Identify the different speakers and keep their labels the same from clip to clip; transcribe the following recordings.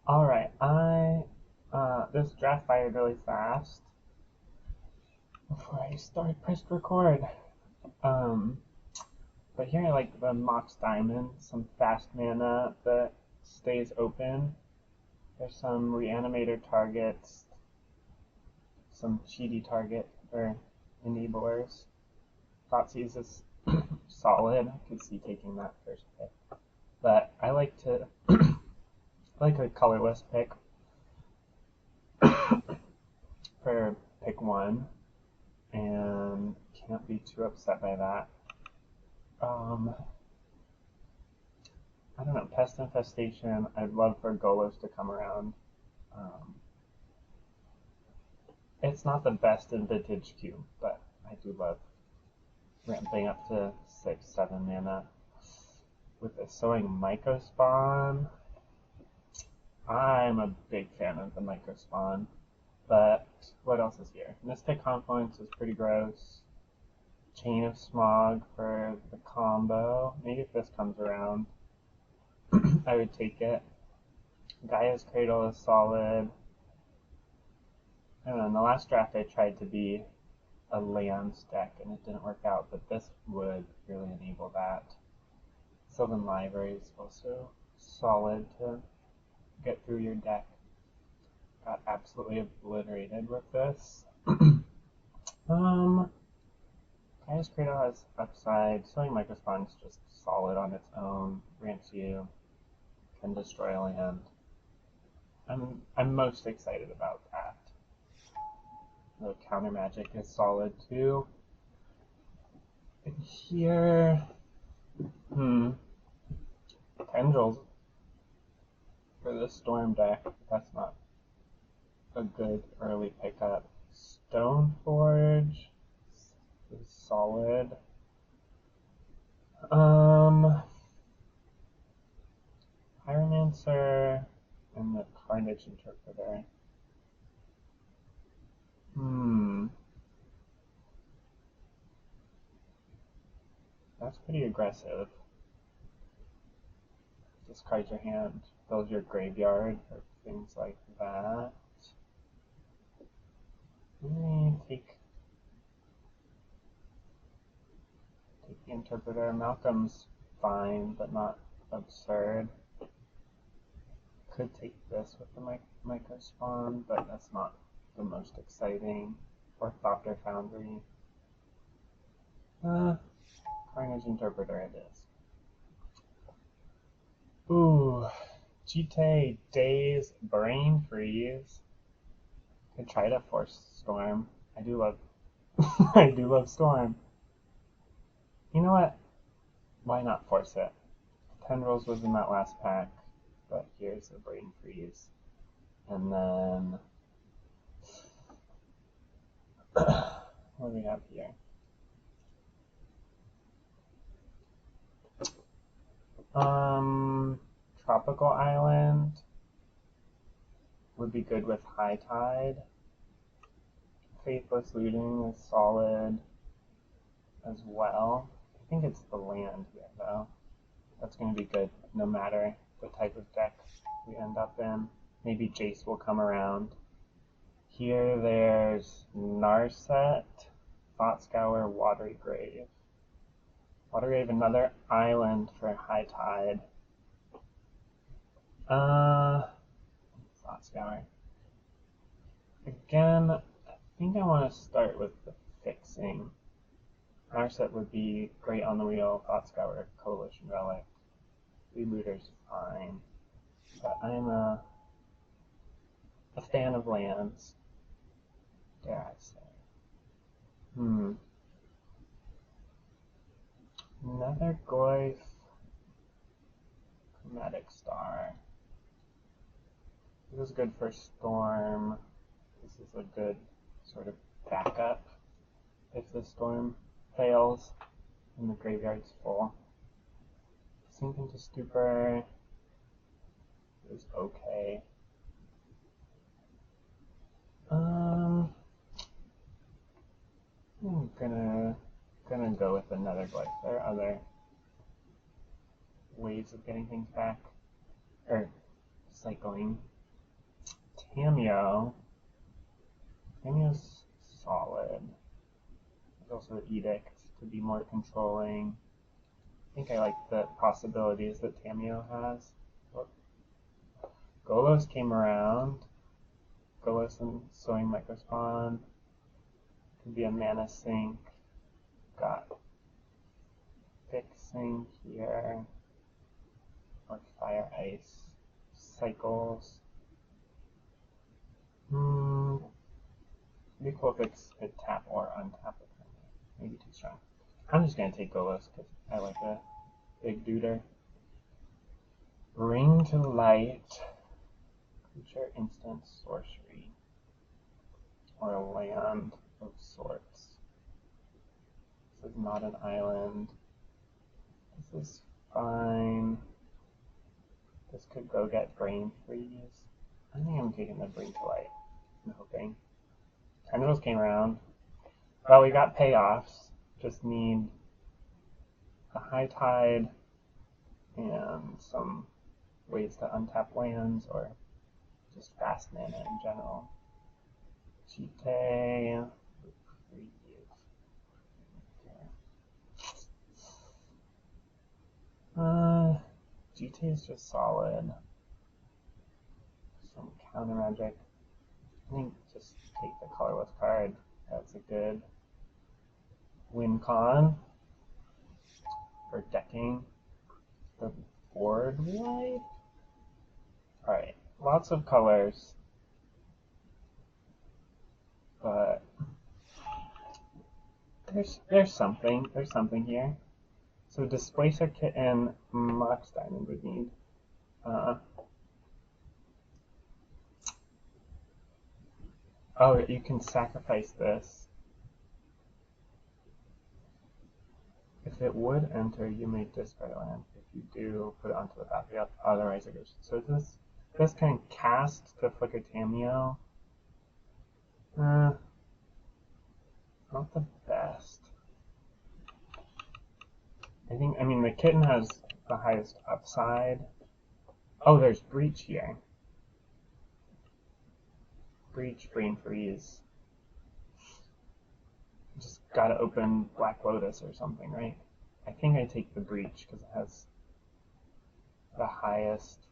Speaker 1: Alright, this draft fired really fast before I pressed record. Um, but here I like the Mox Diamond, some fast mana that stays open. There's some Reanimator targets, some cheaty target or enablers. Thoughtseize is solid. I could see taking that first pick. But I like to like a colorless pick for pick one, and can't be too upset by that. I don't know, Pest Infestation. I'd love for Golos to come around. Um, it's not the best in Vintage Cube, but I do love ramping up to 6, 7 mana with a Sowing Mycospawn. I'm a big fan of the Mycospawn, but what else is here? Mystic Confluence is pretty gross. Chain of Smog for the combo. Maybe if this comes around, I would take it. Gaia's Cradle is solid. I don't know, in the last draft I tried to be a lands deck and it didn't work out, but this would really enable that. Sylvan Library is also solid to get through your deck. Got absolutely obliterated with this. Gaia's Cradle has upside. Sowing Mycospawn is just solid on its own. Ramps you, can destroy a land. I'm most excited about that. The counter magic is solid too. And here, Tendrils for the Storm deck. That's not a good early pickup. Stoneforge is solid. Pyromancer and the Carnage Interpreter. That's pretty aggressive. Discard your hand, fills your graveyard, or things like that. Take the Interpreter. Malcolm's fine, but not absurd. Could take this with the Mycospawn, but that's not the most exciting. Orthopter Foundry. Carnage Interpreter it is. Ooh, Jite, Daze, Brain Freeze. Could try to force Storm. I do love I do love Storm. You know what? Why not force it? Tendrils was in that last pack, but here's a Brain Freeze. And then what do we have here? Tropical Island would be good with High Tide. Faithless Looting is solid as well. I think it's the land here, though. That's going to be good no matter the type of deck we end up in. Maybe Jace will come around. Here there's Narset, Thoughtscour, Watery Grave. Watery Grave, another island for High Tide. Thoughtscour. Again, I think I want to start with the fixing. Narset would be great on the wheel. Thoughtscour, Coalition Relic. Freelooter's fine. But I'm a fan of lands, dare I say. Nethergoyf, Chromatic Star. This is good for Storm. This is a good sort of backup if the Storm fails and the graveyard's full. Sink into Stupor is okay. I'm gonna go with the Nethergoyf. There are other ways of getting things back, or cycling Tamiyo's solid. There's also Edict to be more controlling. I think I like the possibilities that Tamiyo has. Golos came around. Golos and Sowing Microspawn. Could be a mana sink. Got Fixing here. Or Fire Ice. Cycles. It'd be cool if it's could tap or untap it. Maybe too strong. I'm just gonna take Golos because I like a big duder. Bring to Light. Creature instant sorcery. Or a land of sorts. This is not an island. This is fine. This could go get Brain Freeze. I think I'm taking the Bring to Light. I'm hoping. Tendrils came around. Well, we got payoffs. Just need a High Tide and some ways to untap lands or just fast mana in general. Cheetah. GT is just solid. Some counter magic. I think just take the colorless card. That's a good win con for decking the board wipe. Alright, lots of colors. But there's something here. So Displacer Kit and Mox Diamond would need. Oh, you can sacrifice this. If it would enter, you may discard a land. If you do, put it onto the battlefield. Otherwise, it goes. So this can cast to Flicker Tamiyo. Not the best. I mean, the kitten has the highest upside. Oh, there's Breach here. Breach, Brain Freeze. Just gotta open Black Lotus or something, right? I think I take the Breach because it has the highest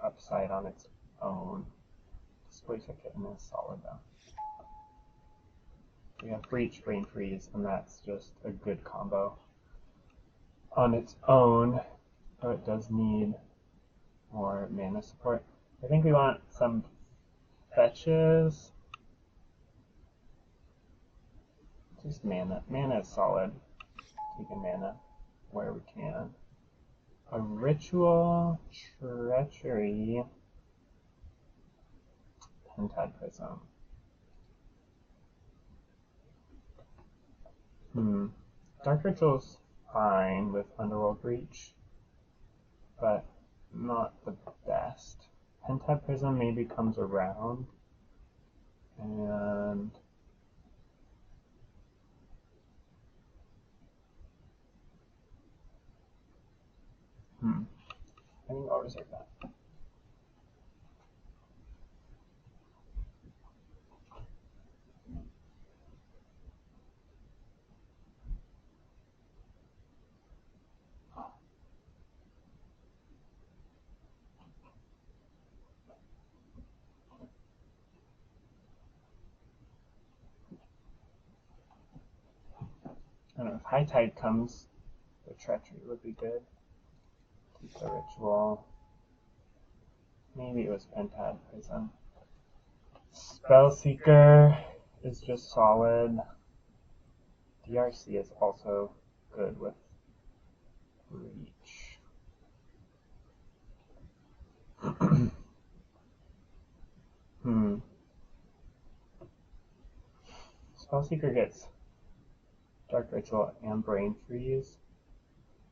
Speaker 1: upside on its own. Displacer Kitten is solid though. We have Breach, Brain Freeze, and that's just a good combo on its own, though it does need more mana support. I think we want some fetches. Just mana. Mana is solid. Taking mana where we can. A Ritual, Treachery, Pentad Prism. Dark Ritual's fine with Underworld Breach, but not the best. Pentad Prism maybe comes around, and I think I'll reserve that. I don't know, if High Tide comes, the Treachery would be good. Keep the Ritual. Maybe it was Pentad Prism. Spellseeker is just solid. DRC is also good with Reach. Spellseeker gets Dark Ritual and Brain Freeze.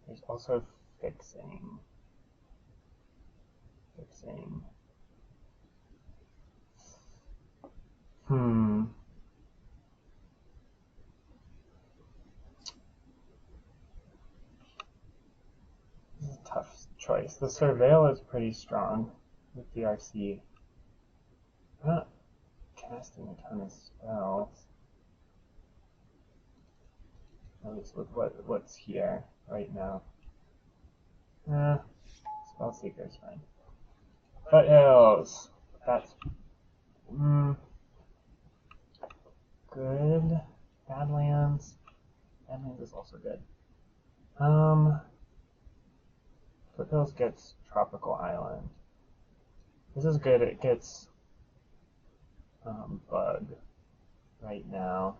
Speaker 1: There's also Fixing. This is a tough choice. The Surveil is pretty strong with DRC. I'm not casting a ton of spells. At least with what's here right now. Spellseeker is fine. Foothills. That's good. Badlands. Badlands is also good. Foothills gets Tropical Island. This is good. It gets Bug right now.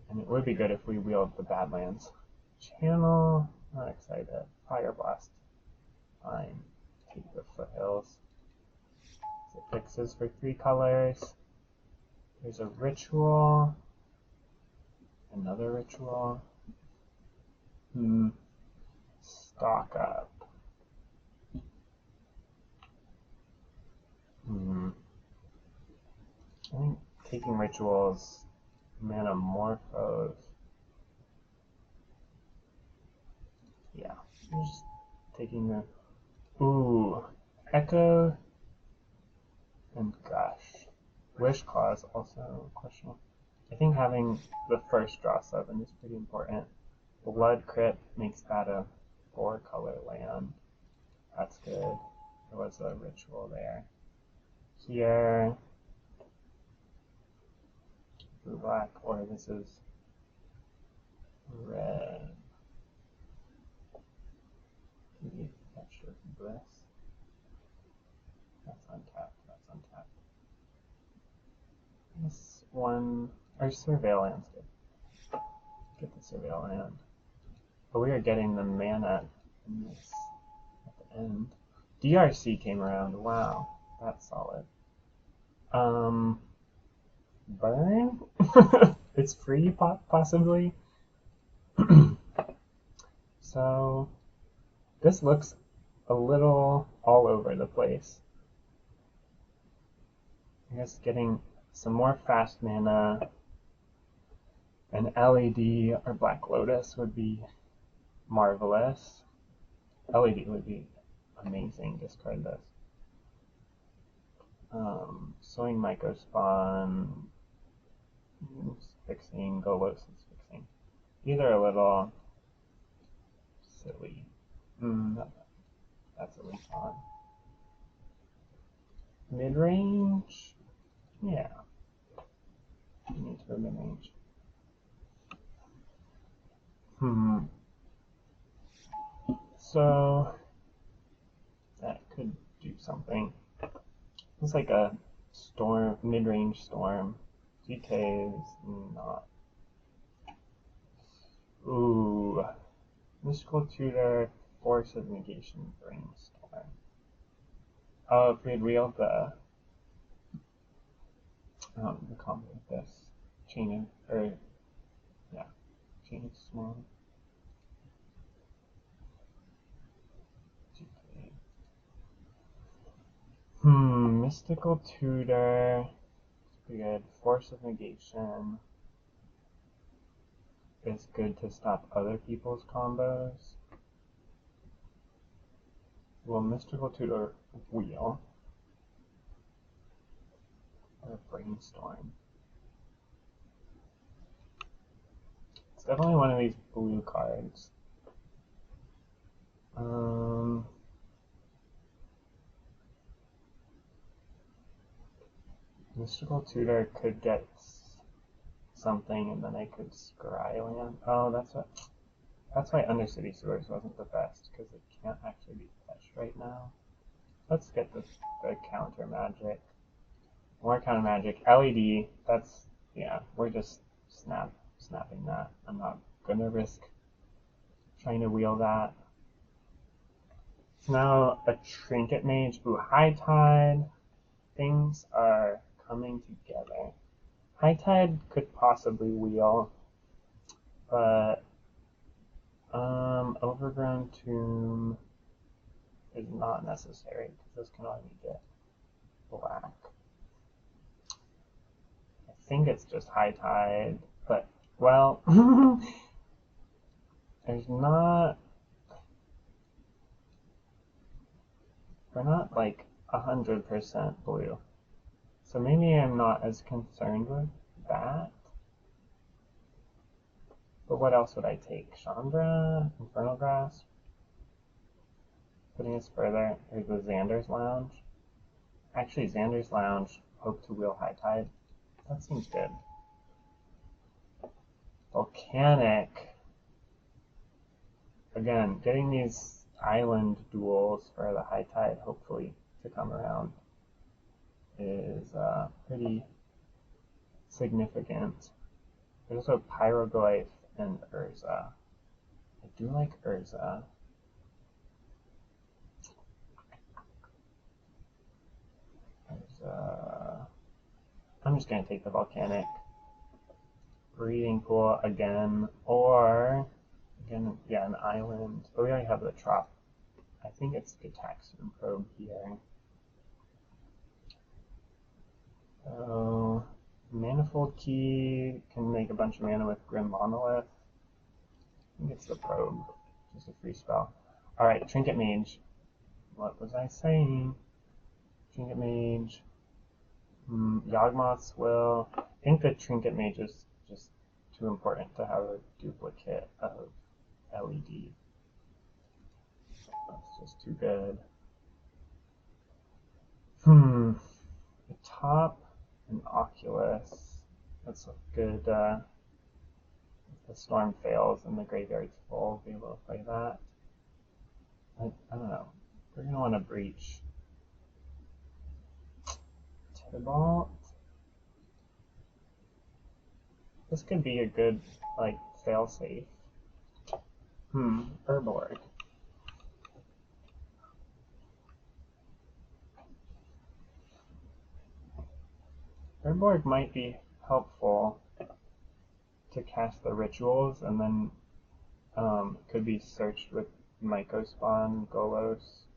Speaker 1: And it would be good if we wheeled the Badlands. Channel. Not excited. Fire Blast. Fine. Take the Foothills. It fixes for 3 colors. There's a ritual. Another ritual. Stock up. I think taking rituals, Manamorphose. Yeah, I'm just taking the Echo and Gush. Wish Clause also questionable. I think having the first draw 7 is pretty important. Blood Crypt makes that a 4-color land. That's good. There was a ritual there. Here, blue black, or this is red. Fetch of Bliss. That's untapped. That's untapped. This one, or Surveillance. Get the Surveil land. But we are getting the mana in this at the end. DRC came around. Wow, that's solid. Burn? It's free, possibly. So, this looks a little all over the place. I guess getting some more fast mana, an LED or Black Lotus would be marvelous. LED would be amazing. Discard this. Sowing Microspawn, fixing, Golos is fixing. These are a little silly. That's a refund. Mid-range? Yeah. We need to go mid-range. So that could do something. It's like a storm, mid-range storm. GK is not. Ooh. Mystical Tutor, Force of Negation, Brainstorm. Oh, if we had wheeled the combo with this. Chain of Small. Mystical Tutor. Pretty good. Force of Negation is good to stop other people's combos. Will Mystical Tutor wheel? Or Brainstorm? It's definitely one of these blue cards. Mystical Tutor could get something, and then I could scry land. Oh, that's why Undercity Sewers wasn't the best, because it can't actually be fetched right now. Let's get the counter magic. More counter magic. LED, we're just snapping that. I'm not gonna risk trying to wheel that. So now a Trinket Mage. Ooh, High Tide. Things are coming together. High Tide could possibly wheel, but Overgrown Tomb is not necessary because this can only get black. I think it's just High Tide, but well, there's not. We're not like 100% blue. So maybe I'm not as concerned with that. But what else would I take? Chandra? Infernal Grasp? Putting us further. There's the Xander's Lounge. Actually, Xander's Lounge, hope to wheel High Tide. That seems good. Volcanic. Again, getting these island duels for the High Tide, hopefully, to come around is pretty significant. There's also Pyroglyph and Urza. I do like Urza. I'm just going to take the Volcanic. Breeding Pool again, or again, yeah, an island. But we already have the Trop. I think it's Gitaxian Probe here. So, Manifold Key can make a bunch of mana with Grim Monolith. I think it's the Probe, just a free spell. Alright, Trinket Mage. What was I saying? Trinket Mage. Yawgmoth's Will. I think the Trinket Mage is just too important to have a duplicate of LED. That's just too good. The top and Oculus. That's a good. If the storm fails and the graveyard's full, be able to play that. I don't know. We're gonna want to breach Tibalt. This could be a good, like, fail-safe. Urborg. Urborg might be helpful to cast the rituals, and then could be searched with Mycospawn, Golos.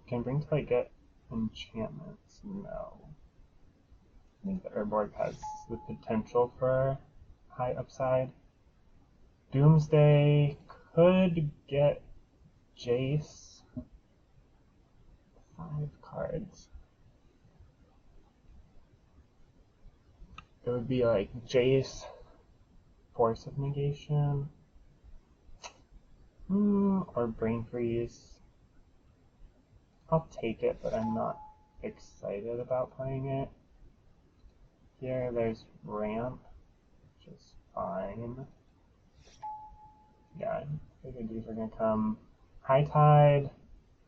Speaker 1: Can Bring to Light get enchantments? No. I think the Urborg has the potential for high upside. Doomsday could get Jace. 5 cards. It would be like Jace, Force of Negation, or Brain Freeze. I'll take it, but I'm not excited about playing it. Here, there's Ramp, which is fine. Yeah, I figured these were gonna come. High Tide.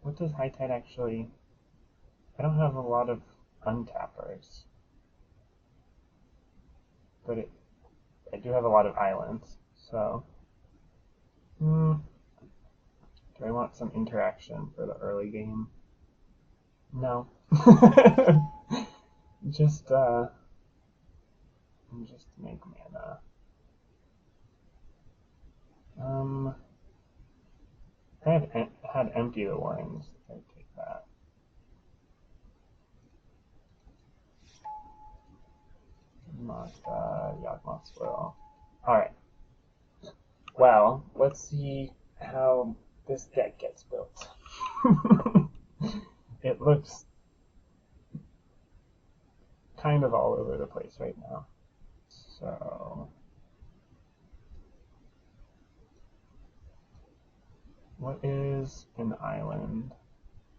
Speaker 1: What does High Tide actually? I don't have a lot of untappers, but I do have a lot of islands. So, do I want some interaction for the early game? No. just make mana. I had Empty the Warrens. I'd take that. Yawgmoth's Will. Alright. Well, let's see how this deck gets built. It looks kind of all over the place right now. So, what is an island?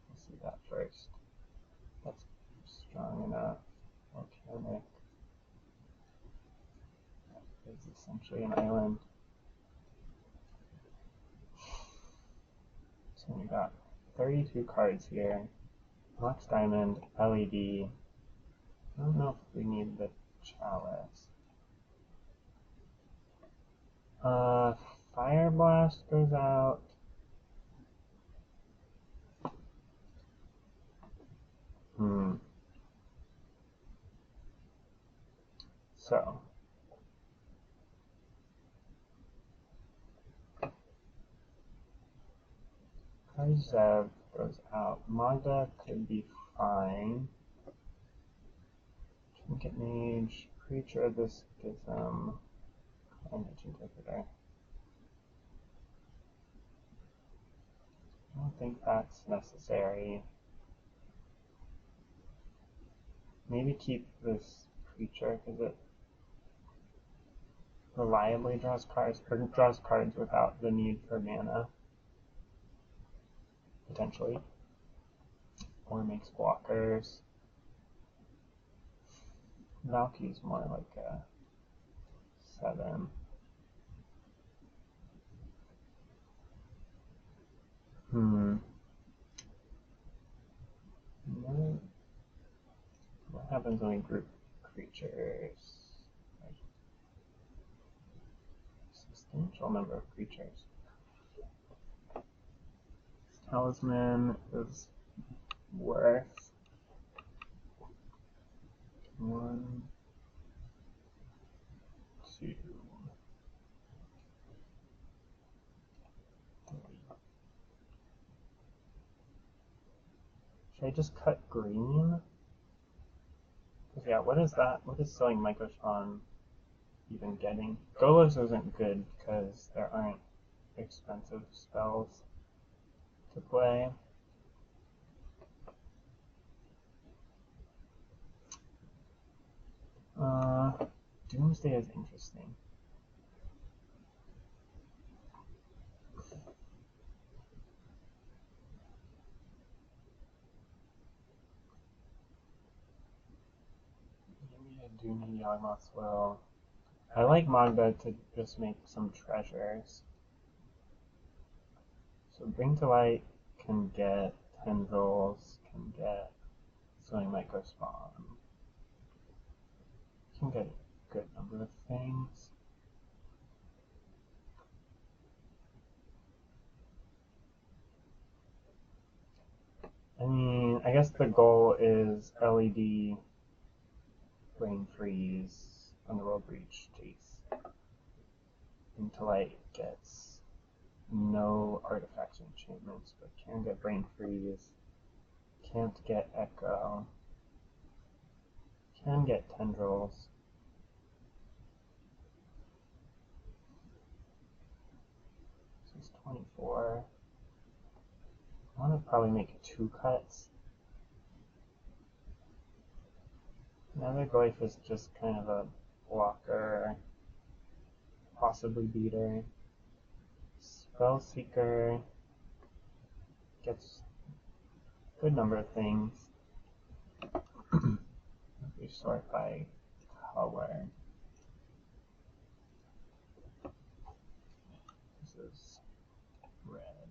Speaker 1: Let's see that first. That's strong enough. Volcanic. That is essentially an island. So we got 32 cards here. Mox Diamond, LED. I don't know if we need the Chalice. Fire Blast goes out. So. Karzev goes out. Magda could be fine. Trinket Mage, Creature of the Schism, Climate Interpreter. don't think that's necessary. Maybe keep this creature because it reliably draws cards, or draws cards without the need for mana, potentially. Or makes blockers. Valky's more like a 7. What happens when we group creatures? Substantial number of creatures. Talisman is worth 1, 2, 3. Should I just cut green? Because yeah, what is that? What is selling Microspawn even getting? Golos isn't good because there aren't expensive spells to play. Doomsday is interesting. Maybe I do need Yawgmoth's Will. I like Magda to just make some treasures. So Bring to Light can get Tendrils, can get Sowing Microspawn. Can get a good number of things. I mean, I guess the goal is LED, Brain Freeze, Underworld Breach, Jace. Bring to Light gets no artifacts or enchantments, but can get Brain Freeze, can't get Echo, can get Tendrils. This is 24. I want to probably make 2 cuts. Another Glyph is just kind of a blocker, possibly beater. Spellseeker gets a good number of things. We sort by color. This is red.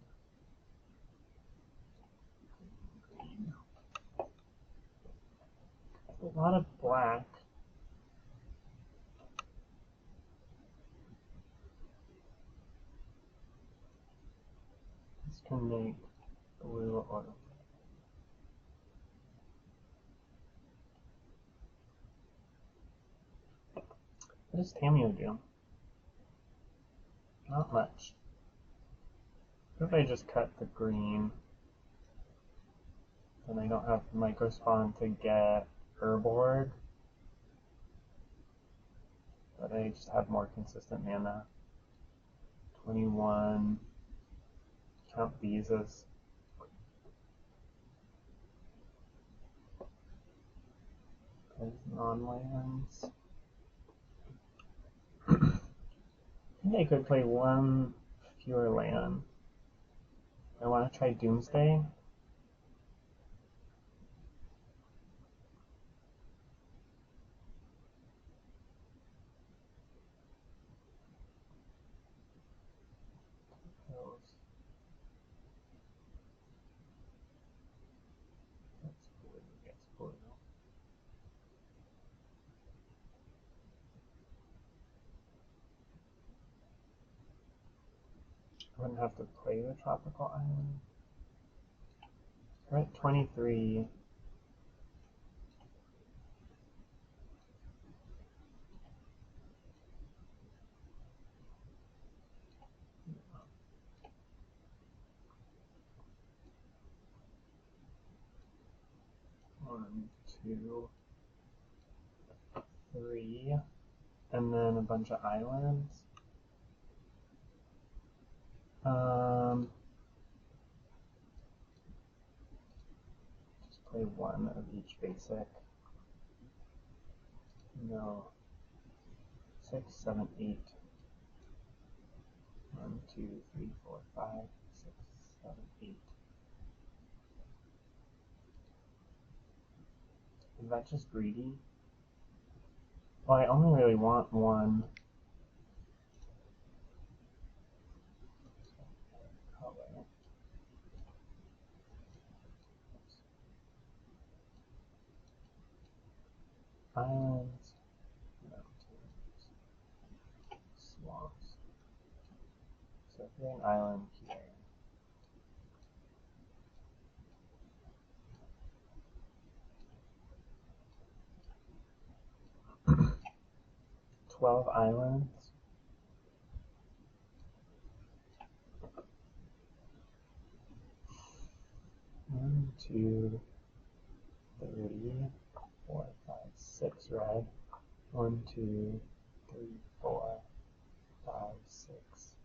Speaker 1: Green. A lot of black. This can make blue or red. What does Tamiyo do? Not much. What if I just cut the green? Then I don't have Microspawn to get Herborg. But I just have more consistent mana. 21. Count these as non-lands. I think I could play 1 fewer land. I want to try Doomsday. That's blue, gets blue. I wouldn't have to play the Tropical Island. We're at 23. One, two, 3. And then a bunch of islands. play one of each basic. No. 6, 7, 8. 1, 2, 3, 4, 5, 6, 7, 8. Is that just greedy? Well, I only really want one color. Islands, mountains, swamps. So if you're an island here, 12 islands. 1, 2, 3, 4, 5, 6 red. 1, 2, 3, 4, 5, 6,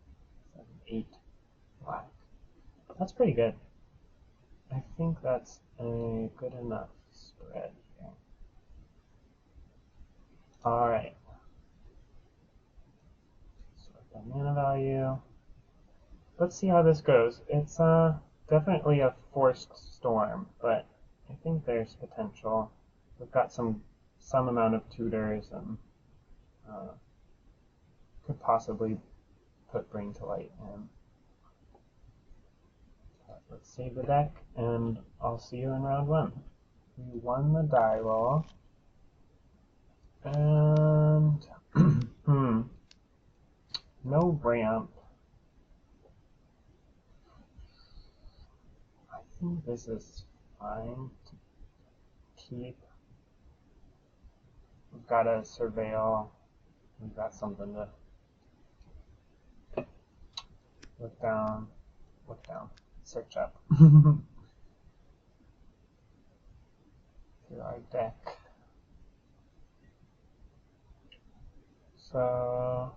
Speaker 1: 7, 8 black. That's pretty good. I think that's a good enough spread here. Alright. Sort the mana value. Let's see how this goes. It's definitely a forced storm, but I think there's potential. We've got some amount of tutors and could possibly put Bring to Light in. Let's save the deck, and I'll see you in round 1. We won the die roll, and no ramp. I think this is fine to keep. We've got a surveil. We've got something to look down, search up through our deck. So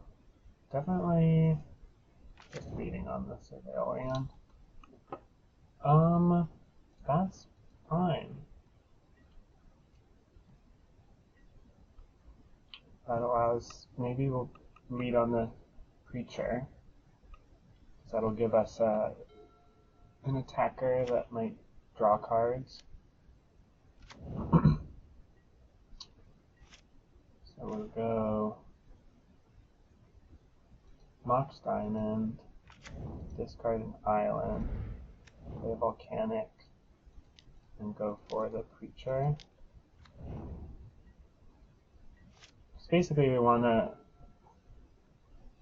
Speaker 1: definitely just leading on the surveil land. That's fine. That allows, maybe we'll lead on the creature. That'll give us an attacker that might draw cards. So we'll go Mox Diamond, discard an island, play a volcanic, and go for the creature. So basically we want to,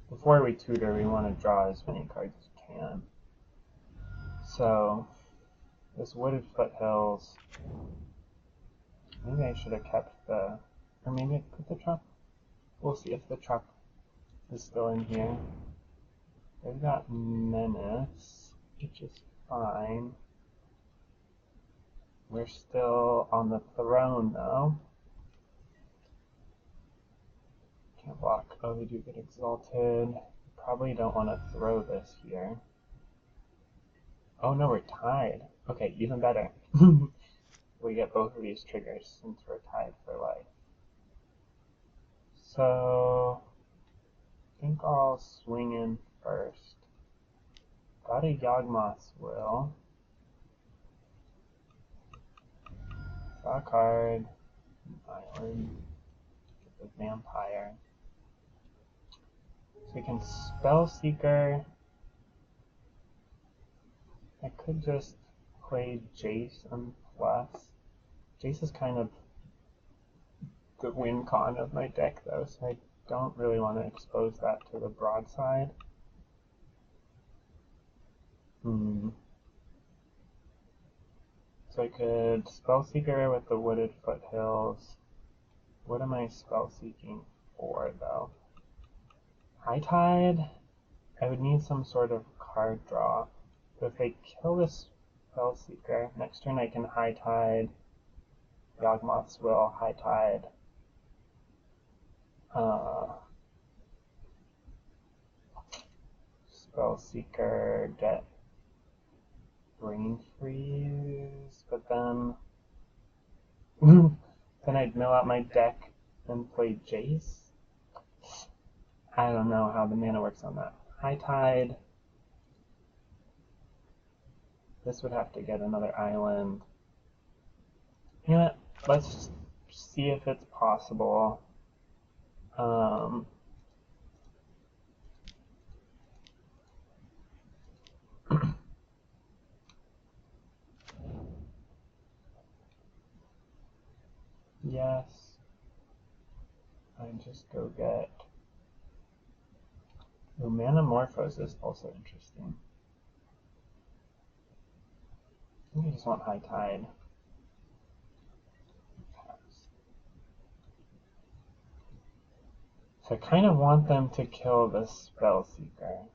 Speaker 1: before we tutor, we want to draw as many cards as we can. So this Wooded Foothills, maybe I should have kept the, or maybe I put the trap. We'll see if the trap is still in here. They've got Menace, which is fine. We're still on the throne though. Can't block. Oh, they do get exalted. Probably don't want to throw this here. Oh no, we're tied. Okay, even better. We get both of these triggers since we're tied for life. So I think I'll swing in first. Got a Yawgmoth's Will. Draw a card. An island. Get the vampire. So we can Spellseeker. I could just play Jace and plus. Jace is kind of the win con of my deck though, so I don't really want to expose that to the broadside. So I could Spellseeker with the Wooded Foothills. What am I Spellseeking for though? High Tide? I would need some sort of card draw. So if they kill this Spellseeker, next turn I can High Tide, Yawgmoth's Will, High Tide. Spellseeker, get Brain Freeze, but then Then I'd mill out my deck and play Jace. I don't know how the mana works on that. High Tide. This would have to get another island. You know what? Let's see if it's possible. Yes. I just go get. Ooh, Manamorphose is also interesting. I think I just want High Tide. So I kind of want them to kill the Spellseeker.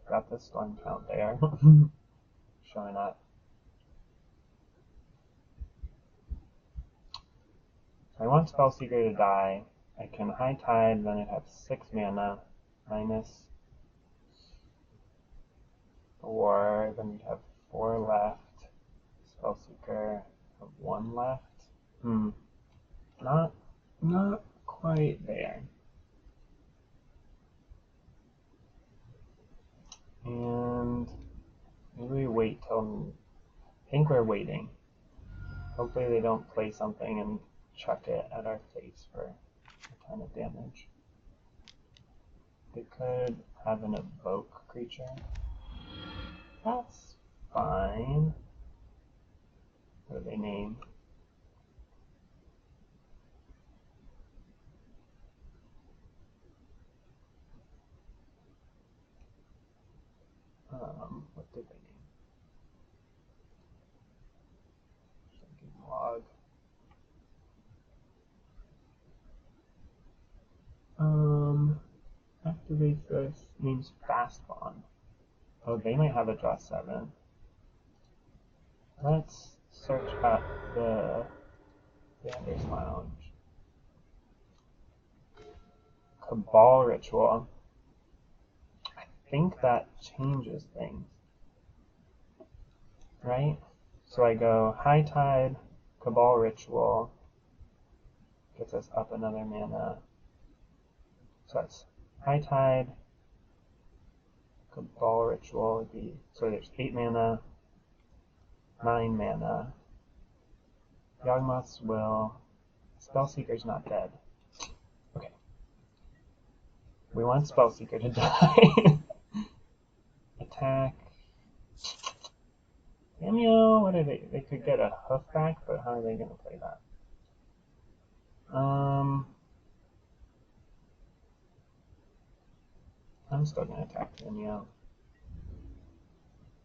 Speaker 1: Got the Storm Count there. Showing up. So I want Spellseeker to die. I can High Tide, then I'd have 6 mana, minus 4, then you'd have 4 left. Spellseeker, have 1 left. Not quite there. And maybe we wait till. I think we're waiting. Hopefully they don't play something and chuck it at our face for a ton of damage. They could have an evoke creature. That's fine. What do they name? What did they name? Log. Activate this. Names Fast Bond. Oh, they might have a draw 7. Let's search up the Xander's Lounge. Cabal Ritual. I think that changes things. Right? So I go High Tide, Cabal Ritual, gets us up another mana. So that's High Tide, Cabal Ritual would be, so there's 8 mana, 9 mana. Yawgmoth's Will. Spellseeker's not dead. Okay. We want Spellseeker to die. Attack. Cameo, what are they? They could get a hoof back, but how are they going to play that? I'm still going to attack Cameo.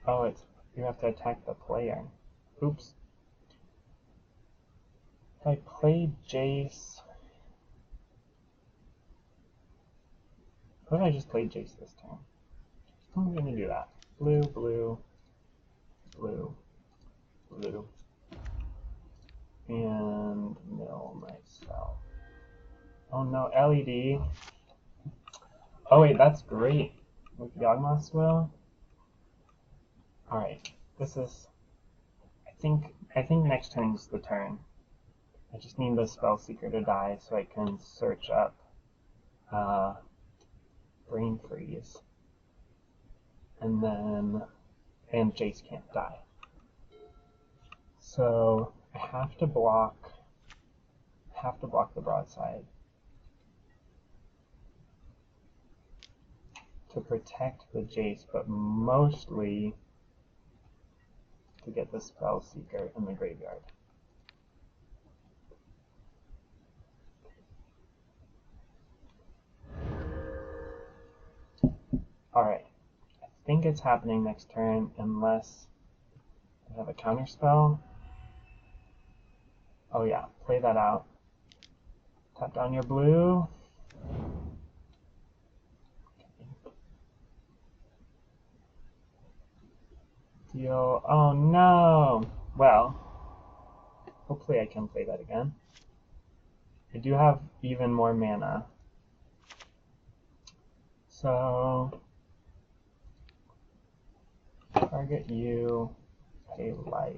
Speaker 1: Oh, it's you have to attack the player. Oops. If I play Jace. What if I just play Jace this turn? I'm going to do that. Blue, blue, blue, blue. And mill myself. Oh no, LED. Oh wait, that's great. With Yawgmoth's Will. Alright, this is. I think next turn's the turn. I just need the Spellseeker to die so I can search up Brain Freeze. And Jace can't die. So I have to block the broadside to protect the Jace, but mostly to get the Spellseeker in the graveyard. Alright, I think it's happening next turn unless I have a counterspell. Oh yeah, play that out. Tap down your blue. Deal. Oh no! Well, hopefully I can play that again. I do have even more mana. So Target you, pay life.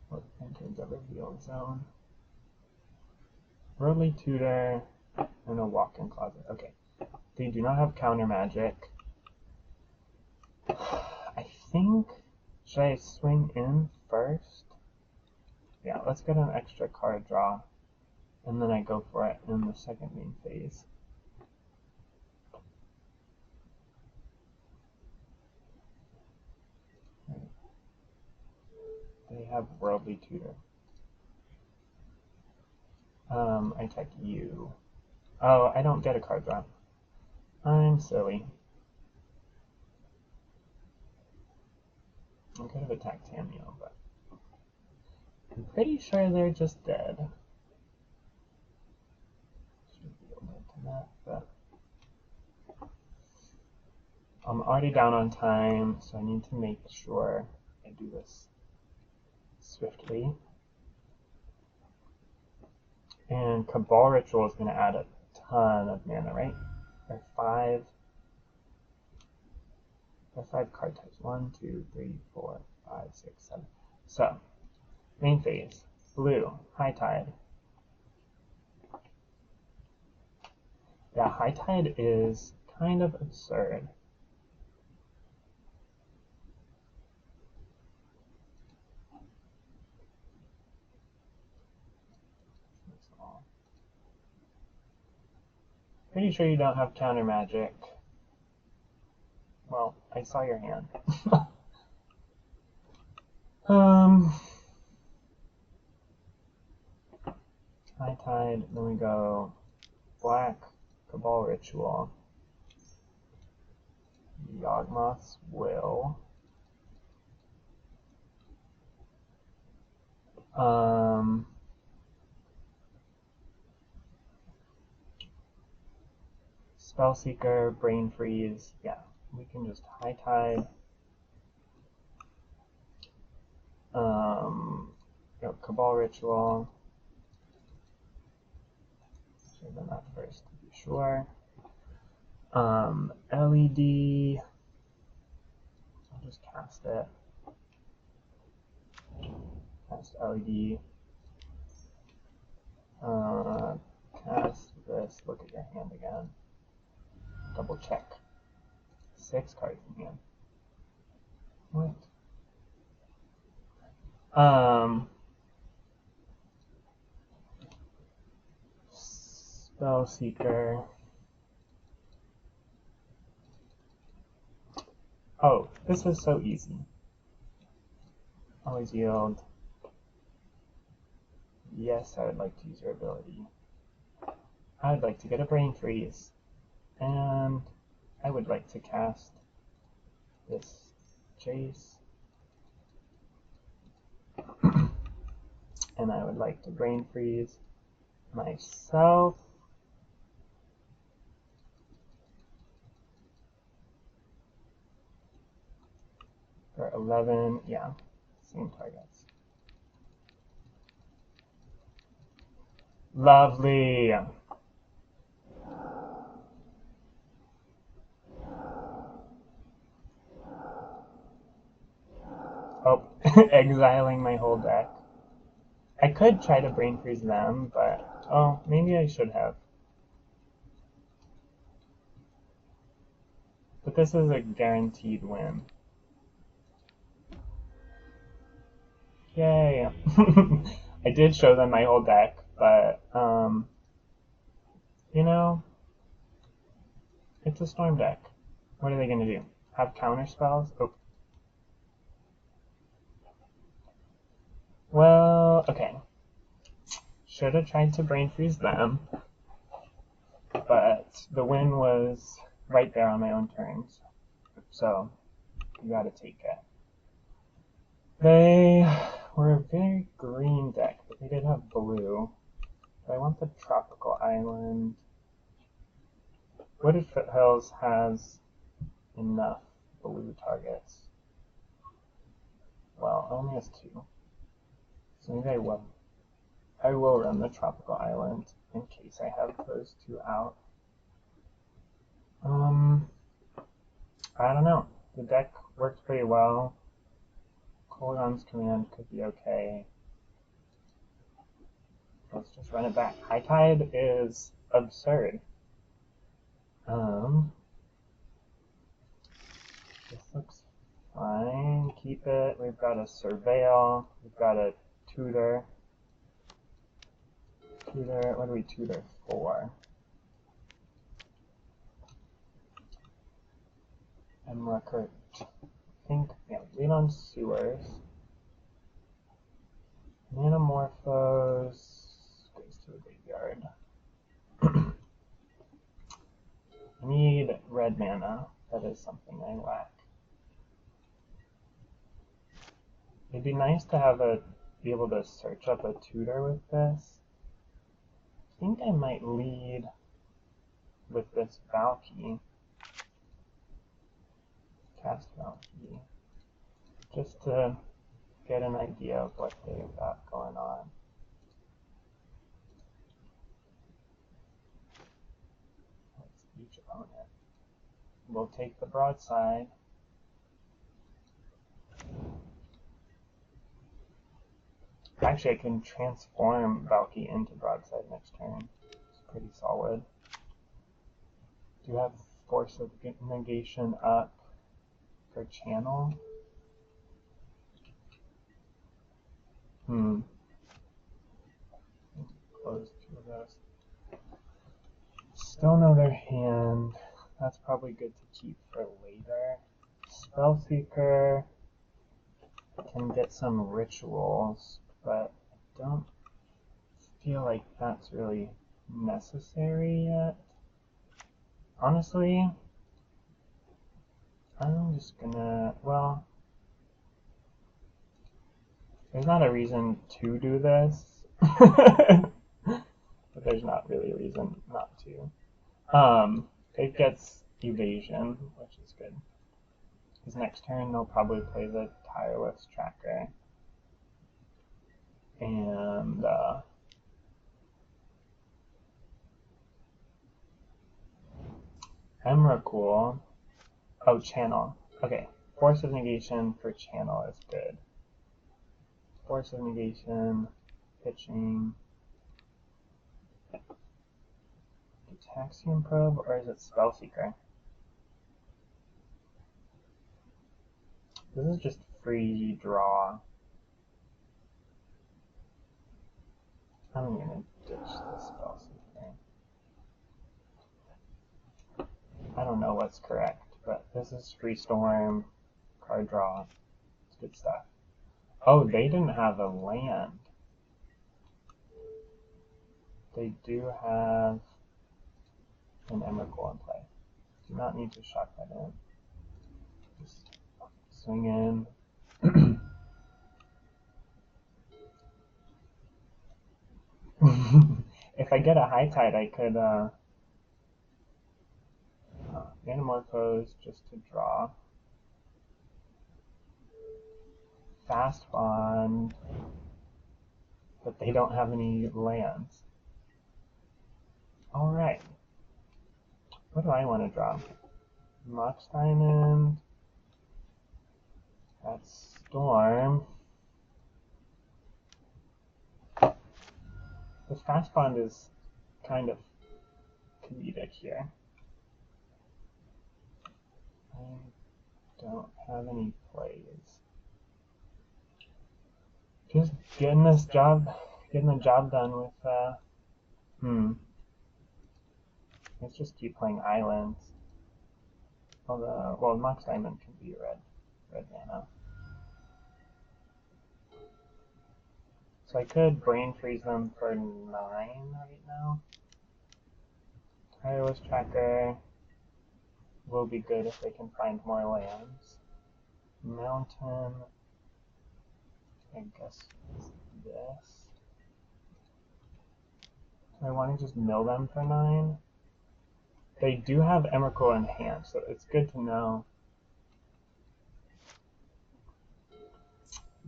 Speaker 1: What enters a reveal zone? Worldly Tutor and a walk-in closet. Okay. They do not have counter magic. I think, should I swing in first? Yeah, let's get an extra card draw. And then I go for it in the second main phase. They have Worldly Tutor. I check you. Oh, I don't get a card draw. I'm silly. I could have attacked Tamiyo, but I'm pretty sure they're just dead. Should be able to that, but I'm already down on time, so I need to make sure I do this swiftly. And Cabal Ritual is going to add a ton of mana, right? There are five card types. 1, 2, 3, 4, 5, 6, 7. So, main phase. Blue, High Tide. Yeah, High Tide is kind of absurd. Pretty sure you don't have counter magic. Well, I saw your hand. High Tide, then we go black, Cabal Ritual, Yawgmoth's Will, Spellseeker, Brain Freeze, yeah, we can just High Tide, Cabal Ritual, should have done that first to be sure. LED, I'll just cast it. Cast LED. Cast this, look at your hand again. Double check. 6 cards in hand. What? Spellseeker. Oh, this is so easy. Always yield. Yes, I would like to use your ability. I would like to get a Brain Freeze. And I would like to cast this Chase. And I would like to Brain Freeze myself. For 11, yeah, same targets. Lovely. Oh, exiling my whole deck. I could try to Brain Freeze them, but oh, maybe I should have. But this is a guaranteed win. Yay! I did show them my whole deck, but you know, it's a storm deck. What are they gonna do? Have counter spells? Oh. Well, okay. Should have tried to Brain Freeze them, but the win was right there on my own terms. So, you gotta take it. They were a very green deck, but they did have blue. So I want the Tropical Island. Wooded Foothills has enough blue targets. Well, it only has 2. So maybe I will. I will run the Tropical Island in case I have those 2 out. I don't know. The deck works pretty well. Kolaghan's Command could be okay. Let's just run it back. High Tide is absurd. This looks fine. Keep it. We've got a Surveil. We've got a Tutor. What do we tutor for? Emrakurt. I think, yeah, lead on Sewers. Manamorphose goes to the graveyard. I need red mana. That is something I lack. It'd be nice to be able to search up a tutor with this. I think I might lead with this Valki. Cast Valki. Just to get an idea of what they've got going on. That's each opponent. We'll take the broadside. Actually, I can transform Valki into broadside next turn. It's pretty solid. Do you have Force of Negation up for channel? Close two of those. Still know their hand. That's probably good to keep for later. Spellseeker can get some rituals, but I don't feel like that's really necessary yet. Honestly, I'm just gonna, well, there's not a reason to do this, but there's not really a reason not to. It gets evasion, which is good. Because next turn they'll probably play the Tireless Tracker. And Emrakul. Oh, channel. Okay, Force of Negation for channel is good. Force of Negation, pitching. Gitaxian Probe, or is it Spellseeker? This is just free draw. I'm gonna ditch the Spellseeker. I don't know what's correct, but this is free storm, card draw. It's good stuff. Oh, they didn't have a land. They do have an Emrakul in play. Do not need to shock that in. Just swing in. If I get a High Tide, I could Manamorphose just to draw. Fast Bond, but they don't have any lands. Alright. What do I want to draw? Mox Diamond. That's Storm. The Fast Bond is kind of comedic here. I don't have any plays. Just getting the job done with, let's just keep playing islands. Although, well, Mox Diamond can be red mana. So I could brain freeze them for 9 right now. Tireless Tracker will be good if they can find more lands. Mountain, I guess this. I want to just mill them for 9. They do have Emrakul in hand, so it's good to know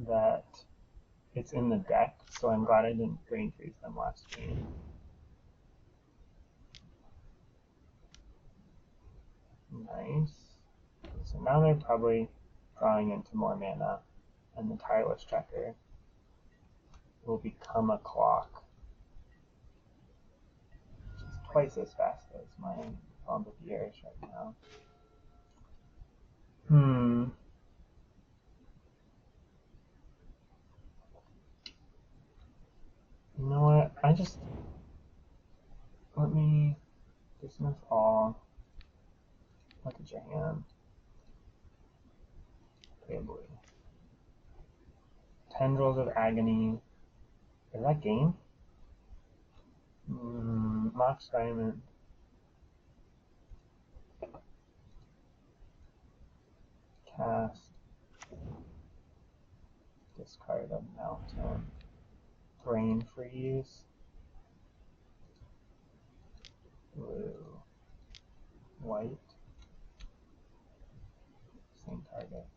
Speaker 1: that it's in the deck, so I'm glad I didn't brain freeze them last game. Nice. So now they're probably drawing into more mana, and the Tireless Tracker will become a clock, which is twice as fast as my Bombardiers right now. You know what? Let me dismiss all. Look at your hand. Okay, blue. Tendrils of Agony. Is that game? Mox Diamond. Cast. Discard a Mountain. Brain Freeze. Blue. White. Same targets.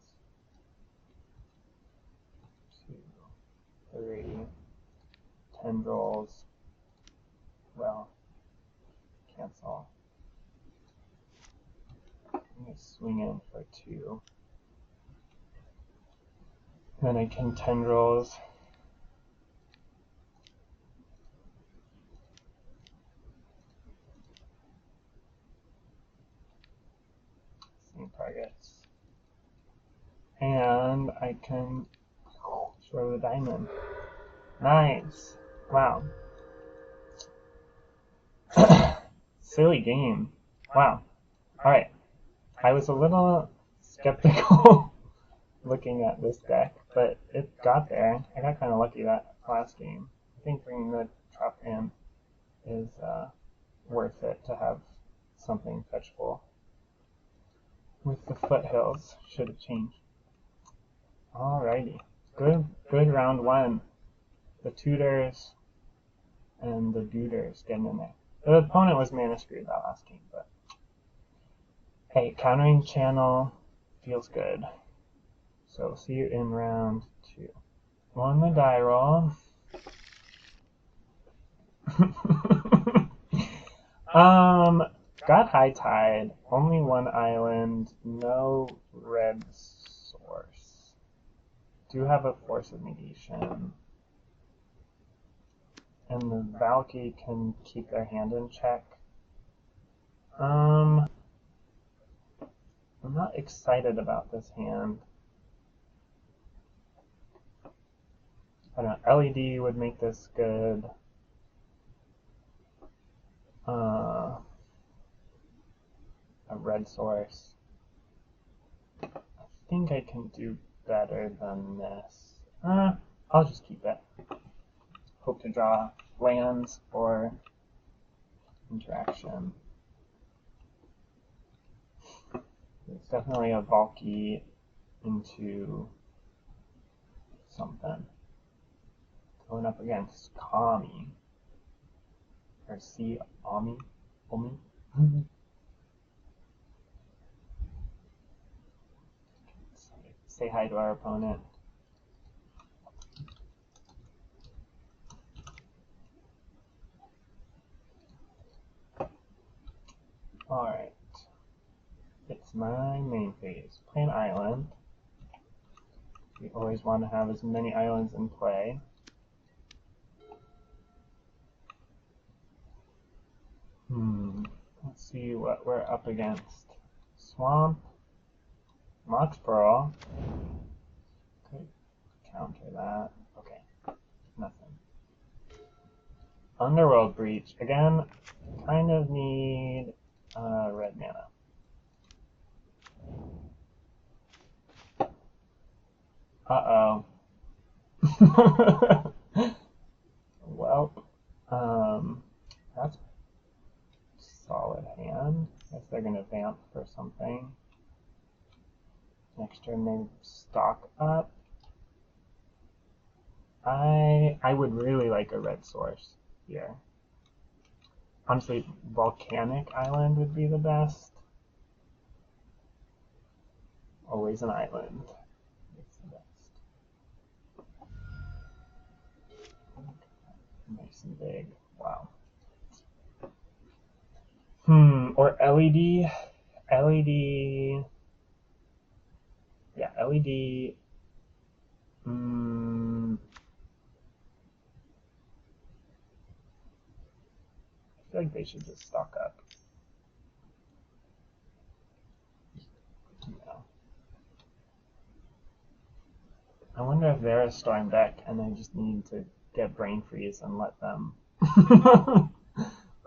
Speaker 1: 2, 3. Tendrils. Well, cancel. I'm going to swing in for 2. Then I can Tendrils. Same targets. And I can throw the diamond. Nice. Wow. Silly game. Wow. Alright. I was a little skeptical looking at this deck, but it got there. I got kind of lucky that last game. I think bringing the Trop in is worth it to have something fetchable. With the Foothills, should have changed. Alrighty. Good round 1. The Tutors and the Duders getting in there. The opponent was mana screwed that last game, but hey, countering channel feels good. So see you in round 2. On the die roll. Got High Tide, only 1 island, no red source. Do have a Force of Negation. And the Valky can keep their hand in check. I'm not excited about this hand. I don't know, LED would make this good. A red source. I think I can do better than this. I'll just keep it. Hope to draw lands or interaction. It's definitely a Valky into something. Going up against Kami. Or Omi. Say hi to our opponent. Alright. It's my main phase. Play an island. We always want to have as many islands in play. Let's see what we're up against. Swamp. Mox Pearl. Could counter that. Okay. Nothing. Underworld Breach. Again, kind of need red mana. Uh-oh. Well, that's solid hand. Guess they're gonna vamp for something. Next turn they stock up. I would really like a red source here. Honestly, Volcanic Island would be the best. Always an island. It's the best. Nice and big. Wow. Or LED. LED. Yeah, LED. I feel like they should just stock up. Yeah. I wonder if they're a storm deck and I just need to get brain freeze and let them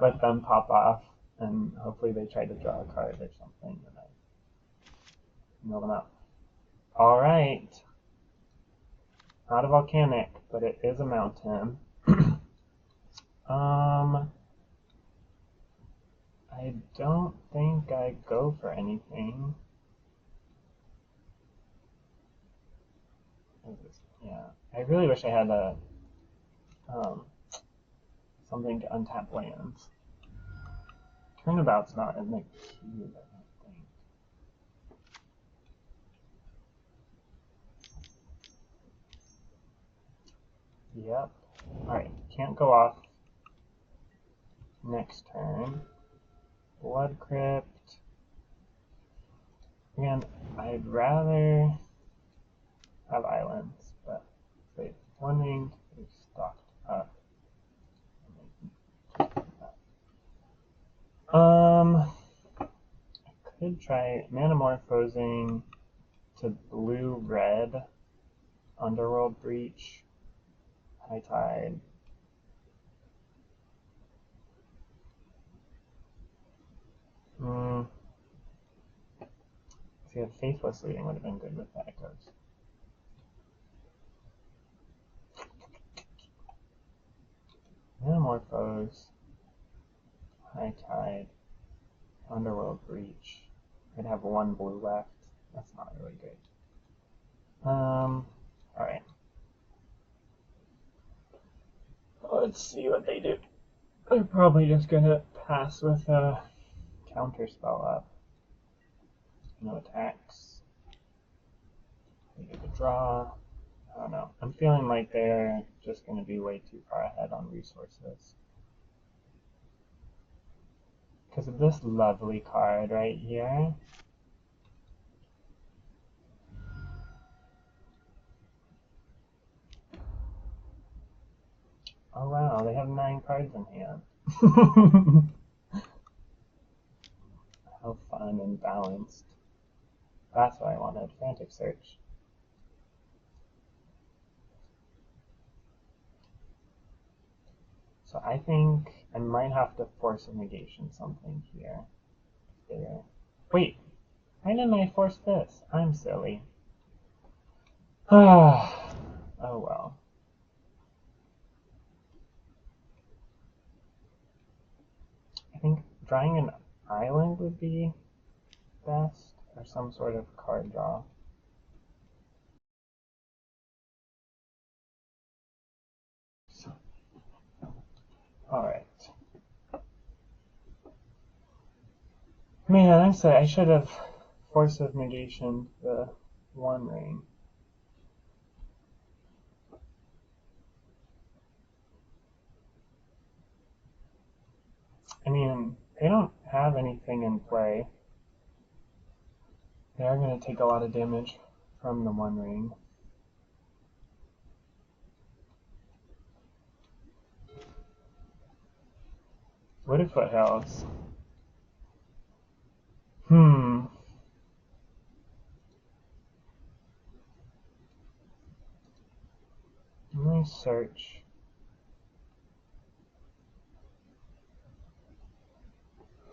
Speaker 1: let them pop off, and hopefully they try to draw a card or something and I mill them out. Alright. Not a volcanic, but it is a mountain. I don't think I go for anything. Yeah, I really wish I had a something to untap lands. Turnabout's not in the queue, I don't think. Yep. Alright, can't go off next turn. Blood Crypt. And I'd rather have islands, but wait, one ring is stocked up. I could try Manamorphosing to blue-red, Underworld Breach, High Tide. See, a Faithless Leading would have been good with the Echoes. Manamorphose, High Tide, Underworld Breach. I'd have one blue left. That's not really good. Alright. Let's see what they do. They're probably just gonna pass with a counter spell up. No attacks. They get a draw. I don't know. I'm feeling like they're just gonna be way too far ahead on resources. Because of this lovely card right here. Oh wow, they have 9 cards in hand. How fun and balanced. That's what I wanted. Frantic Search. So I think I might have to force a negation something here. There. Wait, why didn't I force this? I'm silly. Oh well. I think drawing an island would be best, or some sort of card draw. Alright. Man, I should have Force of Negation the One Ring. I mean, they don't have anything in play. They are going to take a lot of damage from the One Ring. Wooded Foothills. Let me search.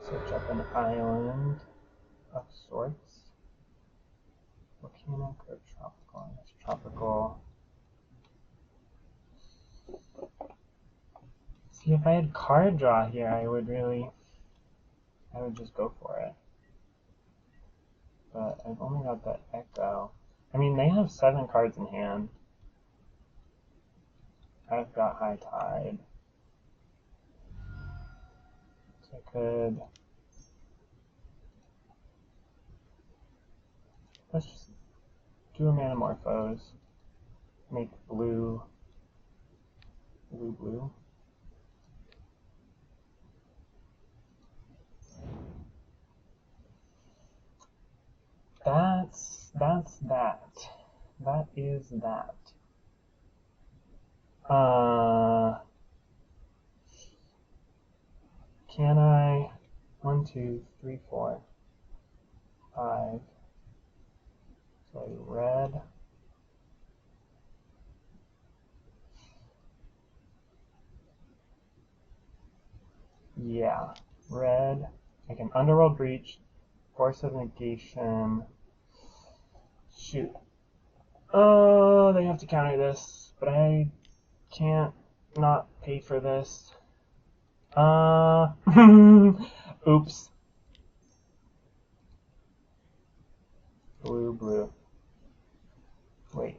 Speaker 1: Search up an island of sorts. Volcanic or tropical? It's tropical. See, if I had card draw here, I would just go for it. But I've only got that Echo. I mean, they have 7 cards in hand. I've got High Tide. So I could... Let's just do a Manamorphose. Make blue. Blue. That's that's that. That is that. Can I? 1, 2, 3, 4, 5. So red. Yeah, red. I can Underworld Breach, Force of Negation. Shoot. Oh, they have to counter this, but I can't not pay for this. Oops. Blue, blue. Wait.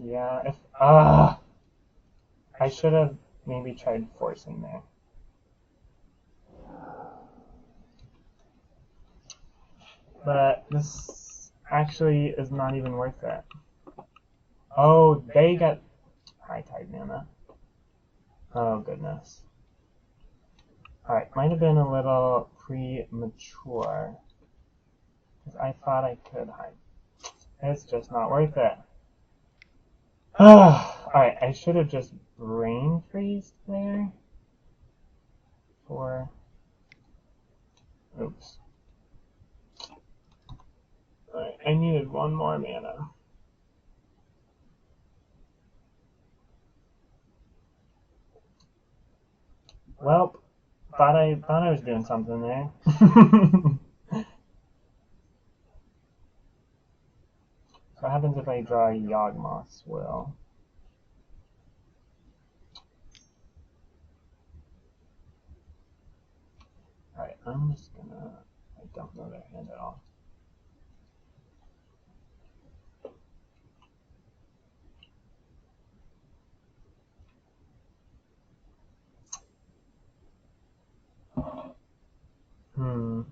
Speaker 1: Yeah, if, I should have maybe tried forcing there. But this actually is not even worth it. Oh, they get High Tide mana. Oh, goodness. Alright, might have been a little premature. Because I thought I could hide. It's just not worth it. Alright, I should have just Brain Freezed there. Oops. Alright, I needed one more mana. Well, thought I was doing something there. So what happens if I draw Yawgmoth's Will? Alright, I'm just gonna... I don't know their hand at all. Are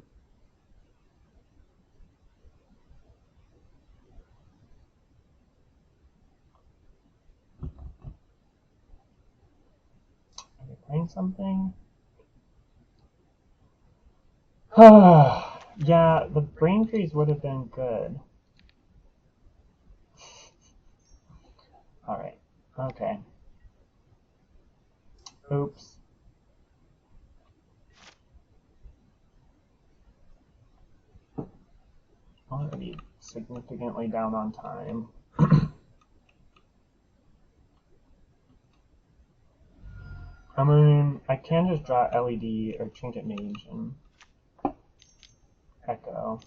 Speaker 1: they playing something? Yeah, the Brain Freeze would have been good. Alright, okay. Oops. Already significantly down on time. I mean, I can just draw LED or Trinket Mage and Echo.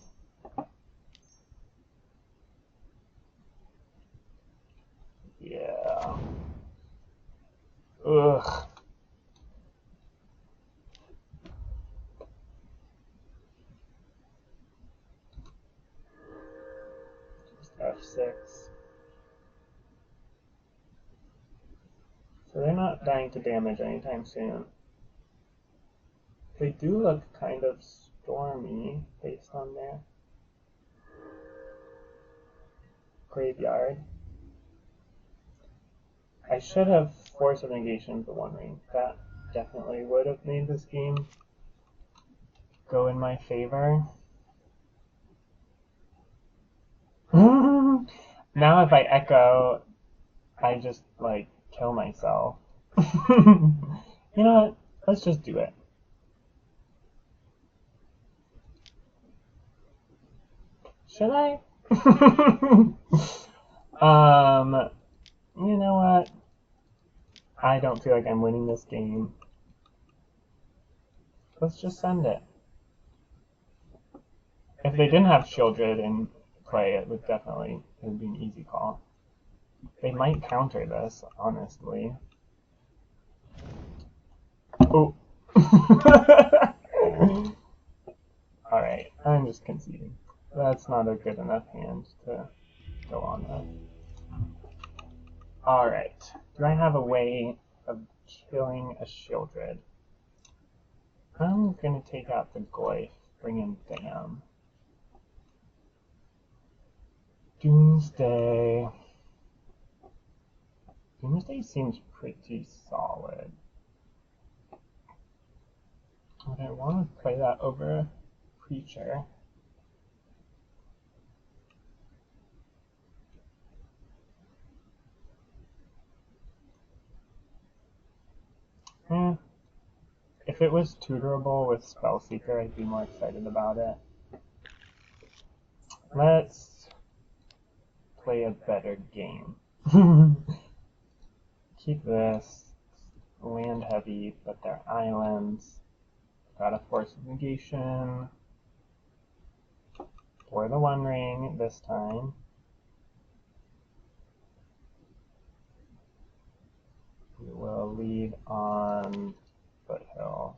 Speaker 1: Yeah. Ugh. Just F6. So they're not dying to damage anytime soon. They do look kind of stormy based on their graveyard. I should have Force of Negation for 1 ring. That definitely would have made this game go in my favor. Now if I Echo, I just, like, kill myself. You know what? Let's just do it. Should I? You know what? I don't feel like I'm winning this game. Let's just send it. If they didn't have Shieldred in play, it would be an easy call. They might counter this, honestly. Oh. Alright, I'm just conceding. That's not a good enough hand to go on with. Alright, do I have a way of killing a Shieldred? I'm gonna take out the Goyf, bring him down. Doomsday. Doomsday seems pretty solid. But I want to play that over Preacher. Eh, if it was tutorable with Spellseeker, I'd be more excited about it. Let's play a better game. Keep this. Land heavy, but they're islands. Got a Force of Negation for the One Ring this time. We will lead on Foothills.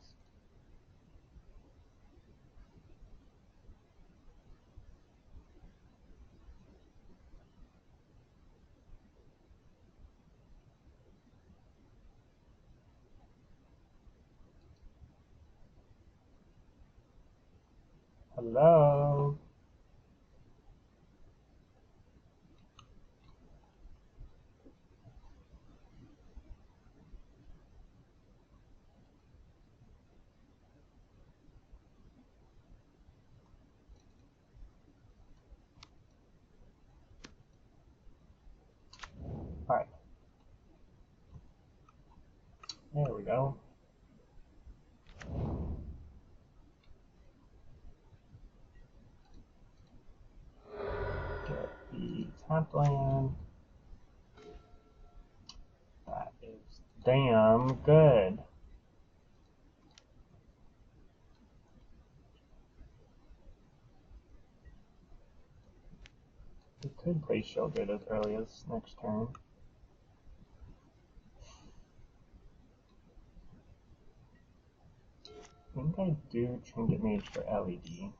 Speaker 1: Hello? Alright. There we go. Get the tap land. That is damn good. We could play Shieldred as early as next turn. I think I do Trinket Mage for LED.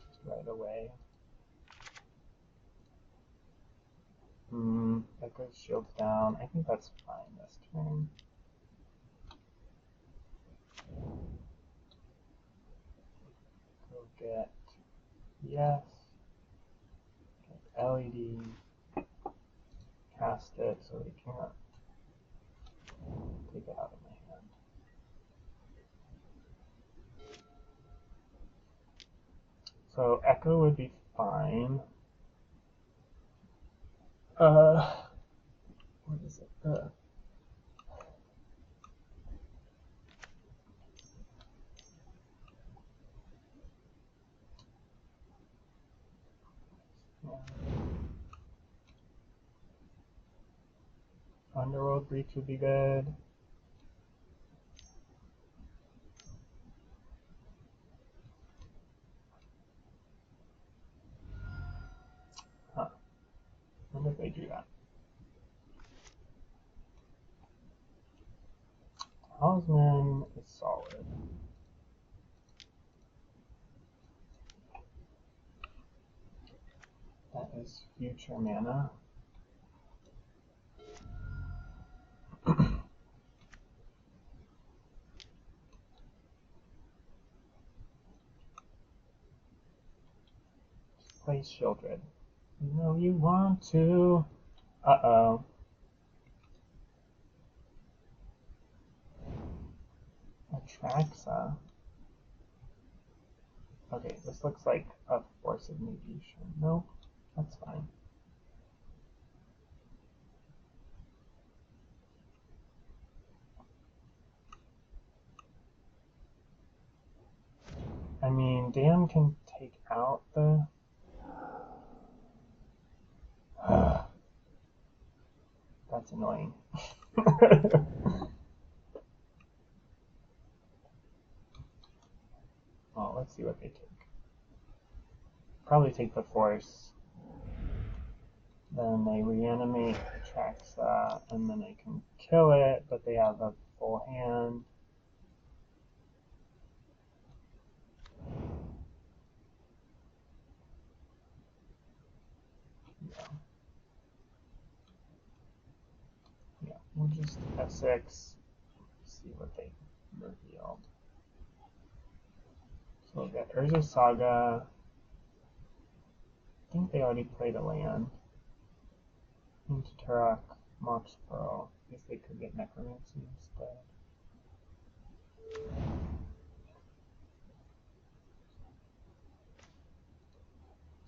Speaker 1: Just right away. That goes shields down. I think that's fine this turn. Go get yes. Get LED. Cast it so they can't take it out of my hand. So Echo would be fine. What is it? Underworld Breach would be good. Huh. I wonder if they do that. Talisman is solid. That is future mana. Play Shieldred. You know you want to. Uh-oh. Atraxa. Okay, this looks like a Force of Negation. Nope, that's fine. I mean, Dan can take out the... That's annoying. Well, let's see what they take. Probably take the Force. Then they reanimate Atraxa, and then I can kill it, but they have a full hand. Yeah, we'll just F6, see what they revealed. So we'll get Urza Saga. I think they already played a land. Into Turok, Mox Pearl. I guess they could get Necromancy instead.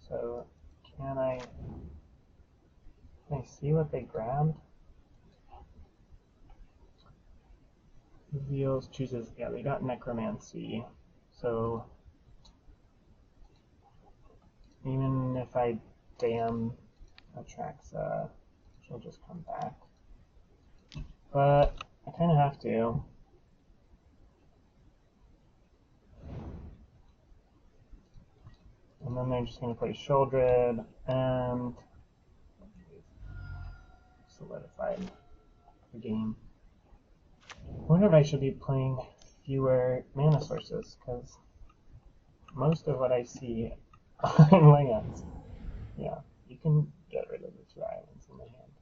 Speaker 1: So, can I see what they grabbed? Reveals, chooses, yeah, they got Necromancy. So, even if I damn Atraxa, she'll just come back. But I kind of have to. And then they're just going to play Sheoldred and solidify the game. I wonder if I should be playing fewer mana sources, because most of what I see in lands, yeah, you can get rid of the 2 islands in the hand.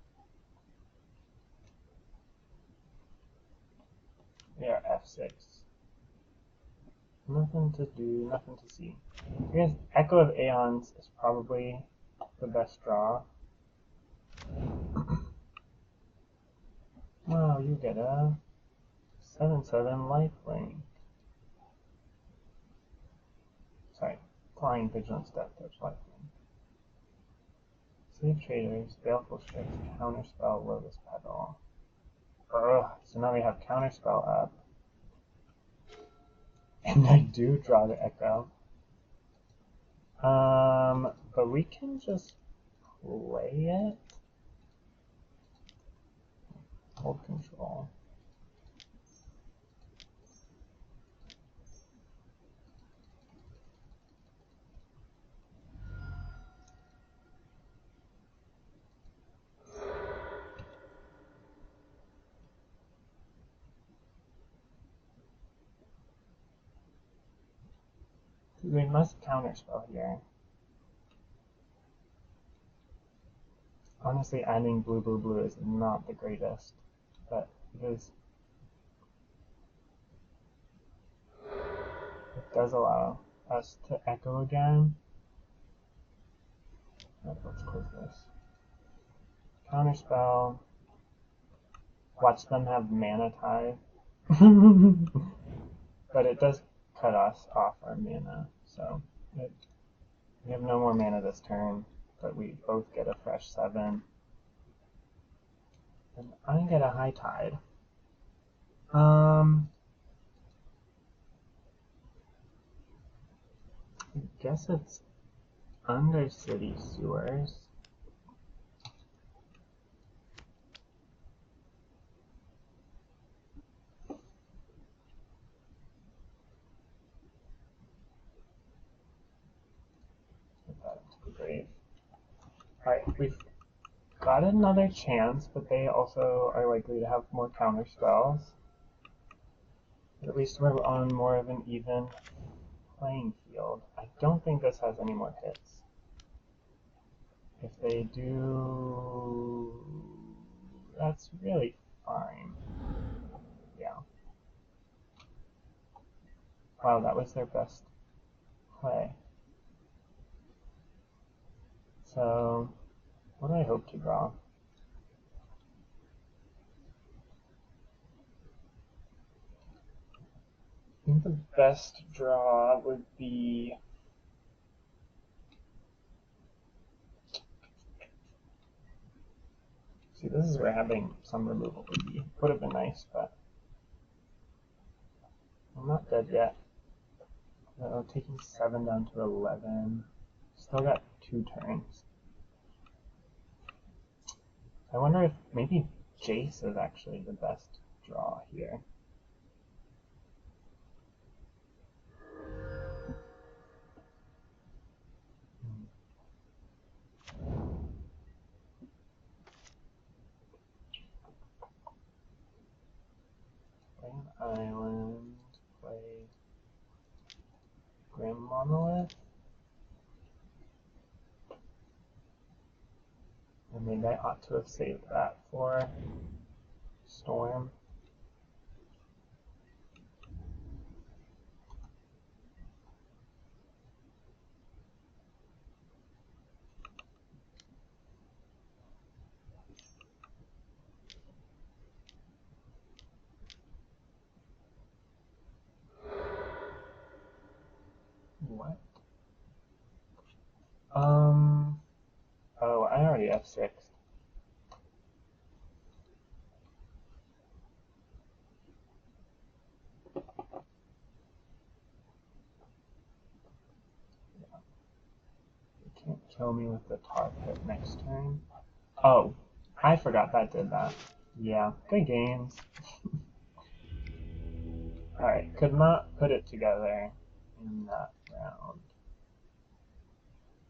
Speaker 1: They are F6. Nothing to do, nothing to see. I guess Echo of Aeons is probably the best draw. Wow, you get a 7/7 lifelink. Sorry, Flying Vigilance Death Touch lifelink. Slave Traders, Baleful Strix, Counterspell, Lotus Petal. Ugh, so now we have Counterspell up. And I do draw the Echo. But we can just play it. Hold control. We must counterspell here. Honestly, adding blue, blue, blue is not the greatest, but it does allow us to echo again. Right, let's close this. Counterspell. Watch them have Mana Tithe. But it does cut us off our mana, so we have no more mana this turn, but we both get a fresh 7. And I get a High Tide. I guess it's Undercity Sewers. Put that into the grave. Alright, we've got another chance, but they also are likely to have more counter spells. At least we're on more of an even playing field. I don't think this has any more hits. If they do, that's really fine. Yeah. Wow, that was their best play. So, what do I hope to draw? I think the best draw would be see, this is where having some removal would have been nice, but I'm not dead yet. So taking 7 down to 11. Still got 2 turns. I wonder if maybe Jace is actually the best draw here. Play an island, play Grim Monolith. And maybe I ought to have saved that for Storm. What? Oh, I already F6. You can't kill me with the tar pit next turn. Oh, I forgot that did that. Yeah, good games. Alright, could not put it together in that round.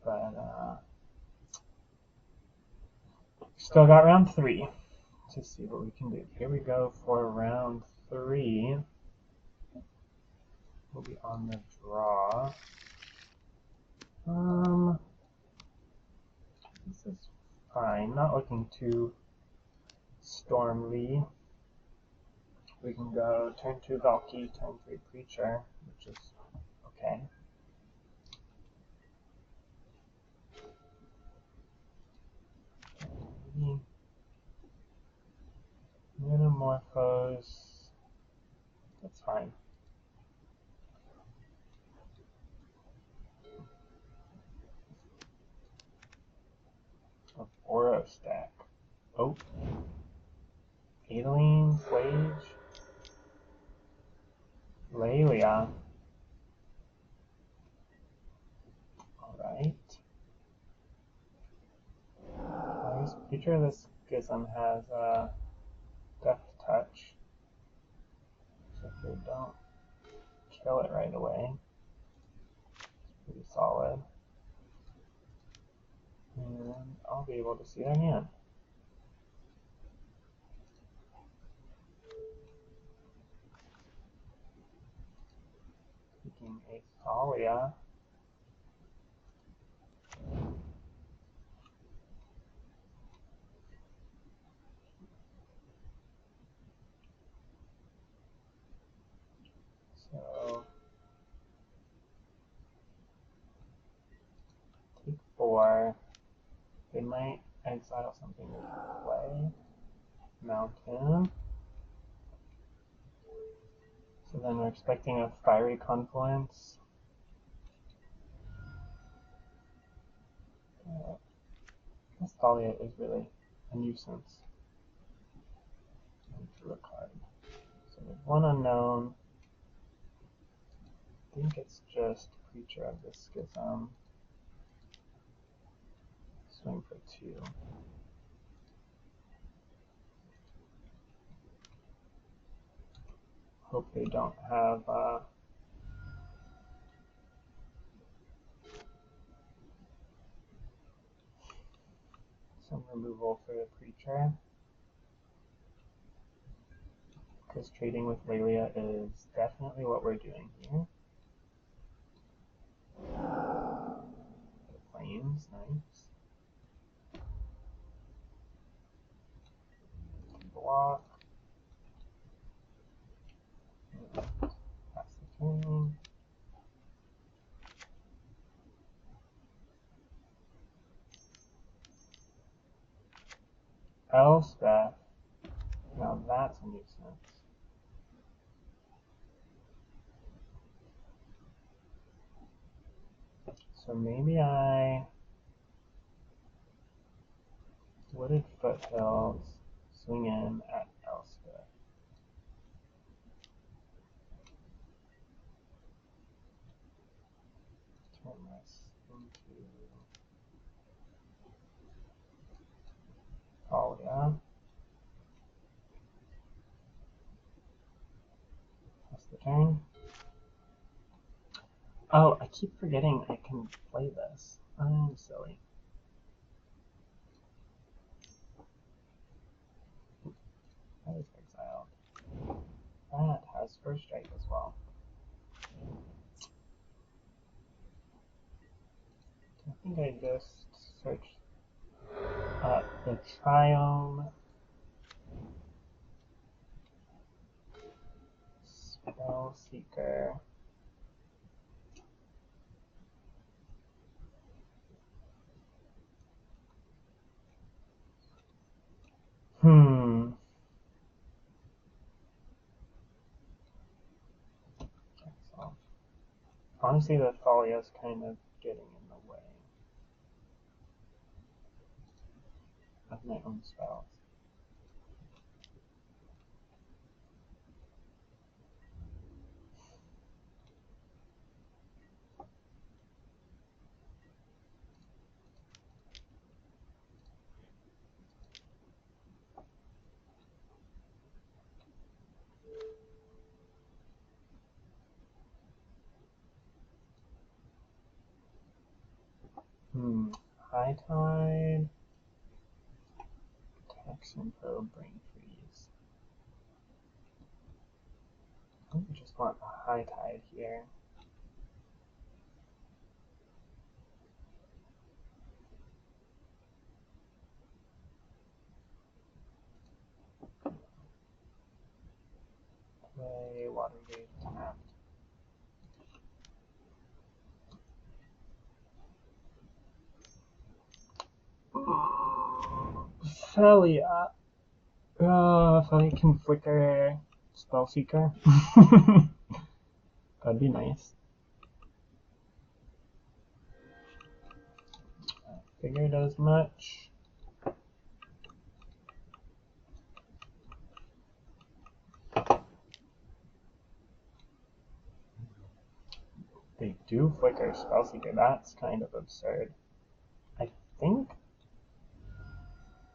Speaker 1: But, still got round 3 to see what we can do. Here we go for round 3. We'll be on the draw. This is fine. Not looking too stormly. We can go turn 2 Valky, turn 3 Preacher, which is okay. Metamorphose. That's fine. Oro stack. Oh. Aileen, Flage. Lelia. Alright. Nice. Feature this Gizem has Death Touch. So if we don't kill it right away, it's pretty solid. And I'll be able to see their hand. Taking a Thalia. So take 4. They might exile something to play. Mountain. So then we're expecting a Fiery Confluence. This Thalia is really a nuisance. And drew a card. So there's one unknown. I think it's just Creature of the Schism. Swing for 2. Hope they don't have some removal for the Preacher. Because trading with Lelia is definitely what we're doing here. The Flames, nice. Block. Pass the turn. Elspeth. Now that's a nuisance. So maybe I Wooded Foothills, swing in at Elspeth. Turn this into Thalia. Pass the turn. Oh, I keep forgetting I can play this. I'm silly. That is exiled. That has first strike as well. I think I just searched the Triome Spellseeker. Honestly, the Thalia's kind of getting in the way of my own spells. High Tide, Taxing Probe, Brain Freeze. I think we just want a High Tide here. Play Watergate tapped. Thalia. Thalia can flicker Spellseeker. That'd be nice. I figured as much. They do flicker Spellseeker. That's kind of absurd. I think.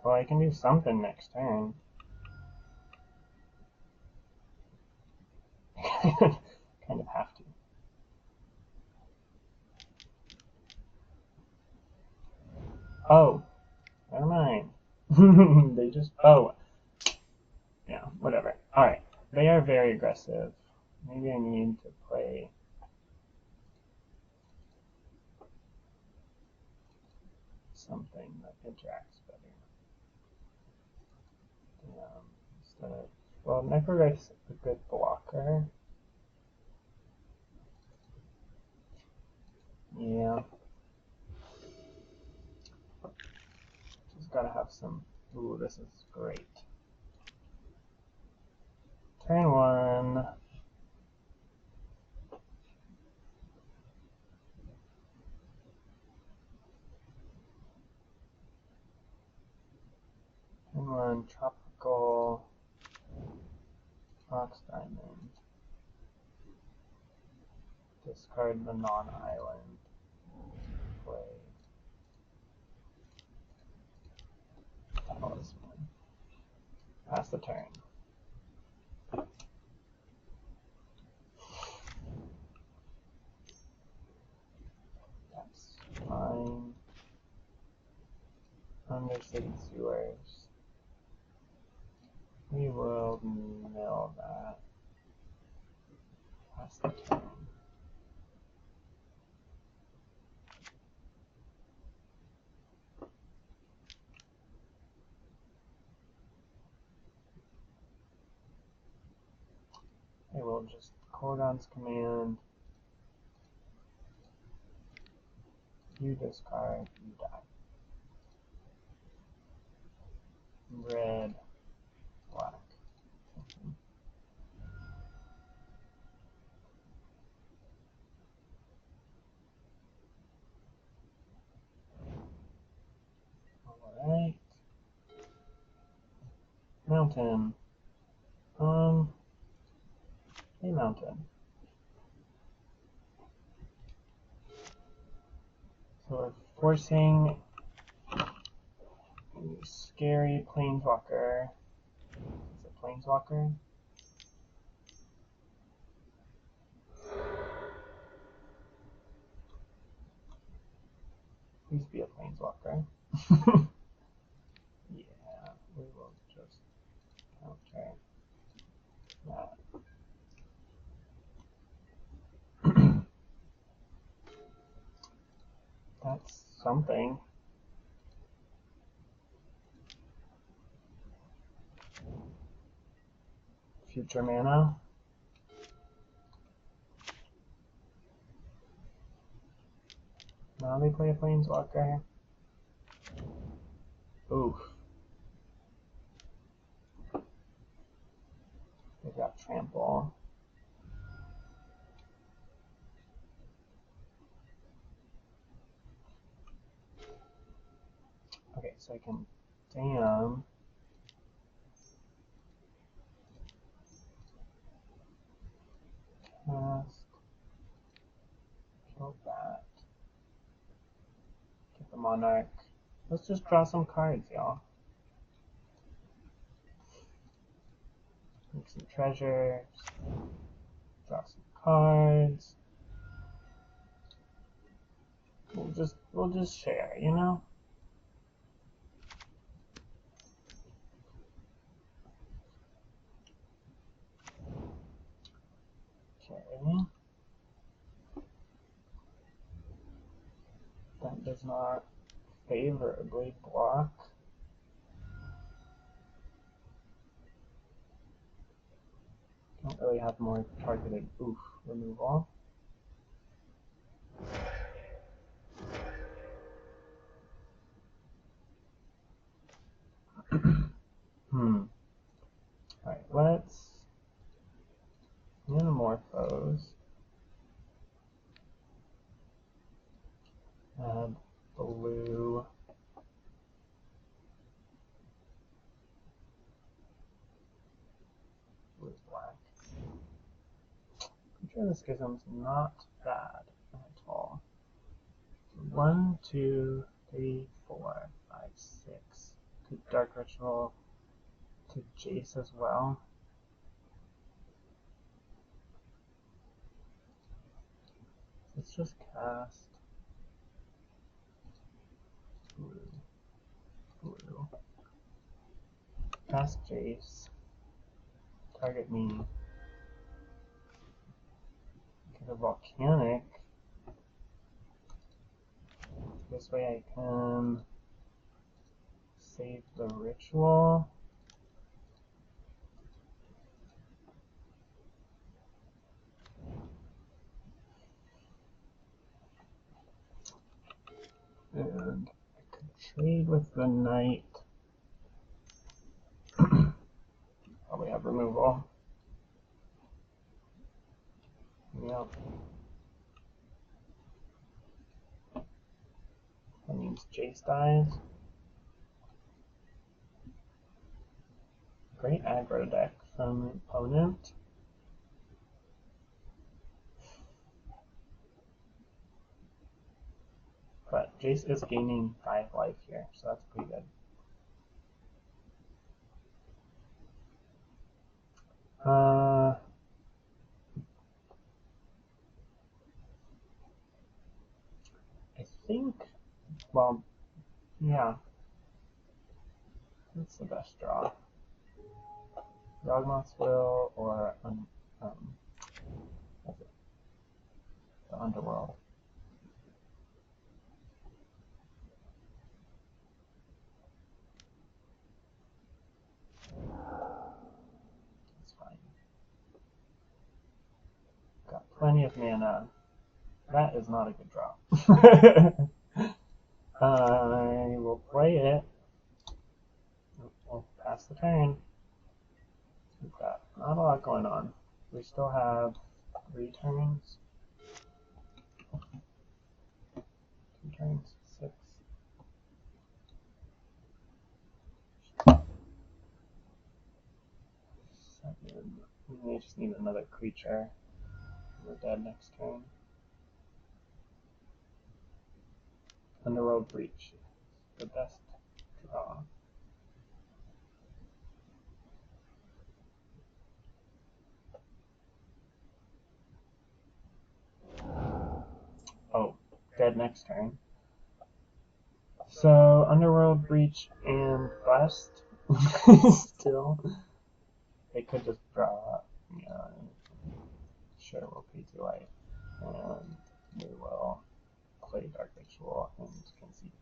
Speaker 1: Well, I can do something next turn. Kind of have to. Oh, never mind. They just. Oh. Yeah, whatever. Alright. They are very aggressive. Maybe I need to play something that interacts better. Instead of, well, Necrogryph's a good blocker. Yeah. Just gotta have some. Ooh, this is great. Turn 1. Turn 1, Tropical Fox Diamond. Discard the non-island. Play Talisman. Pass the turn. That's fine. Undercity Sewers. We will mill that. Pass the turn. I will just Cordon's command. You discard, you die. Red, black. Alright. Mountain. Hey, mountain. So we're forcing a scary planeswalker. Is it planeswalker? Please be a planeswalker. Yeah, we will just counter that. That's something. Future mana. Now they play a planeswalker. Oof. They got trample. I can dam. Cast. Kill that. Get the Monarch. Let's just draw some cards, y'all. Make some treasures. Draw some cards. We'll just share, you know? Okay. That does not favorably block. Don't really have more targeted removal. Alright, let's Metamorphose. Add blue. Blue, black. I'm sure this schism's not bad at all. 1, 2, 3, 4, 5, 6. To Dark Ritual. To Jace as well. Let's just cast blue. Cast Jace. Target me. Get a Volcanic. This way I can save the ritual. And I could trade with the knight. Probably have removal. Yep. That means Jace dies. Great aggro deck from the opponent. But Jace is gaining 5 life here, so that's pretty good. I think, well, yeah, that's the best draw. Yawgmoth's Will or what's it? The Underworld. That's fine. Got plenty of mana. That is not a good draw. I will play it. We'll pass the turn. We've got not a lot going on. We still have 3 turns. 2 turns, 6. 7. We just need another creature. We're dead next turn. Underworld Breach. The best draw. Oh, dead next turn. So, Underworld Breach and Bust. Still. They could just draw. Yeah, sure, we'll pay 2 life. And we will play Dark Ritual and concede.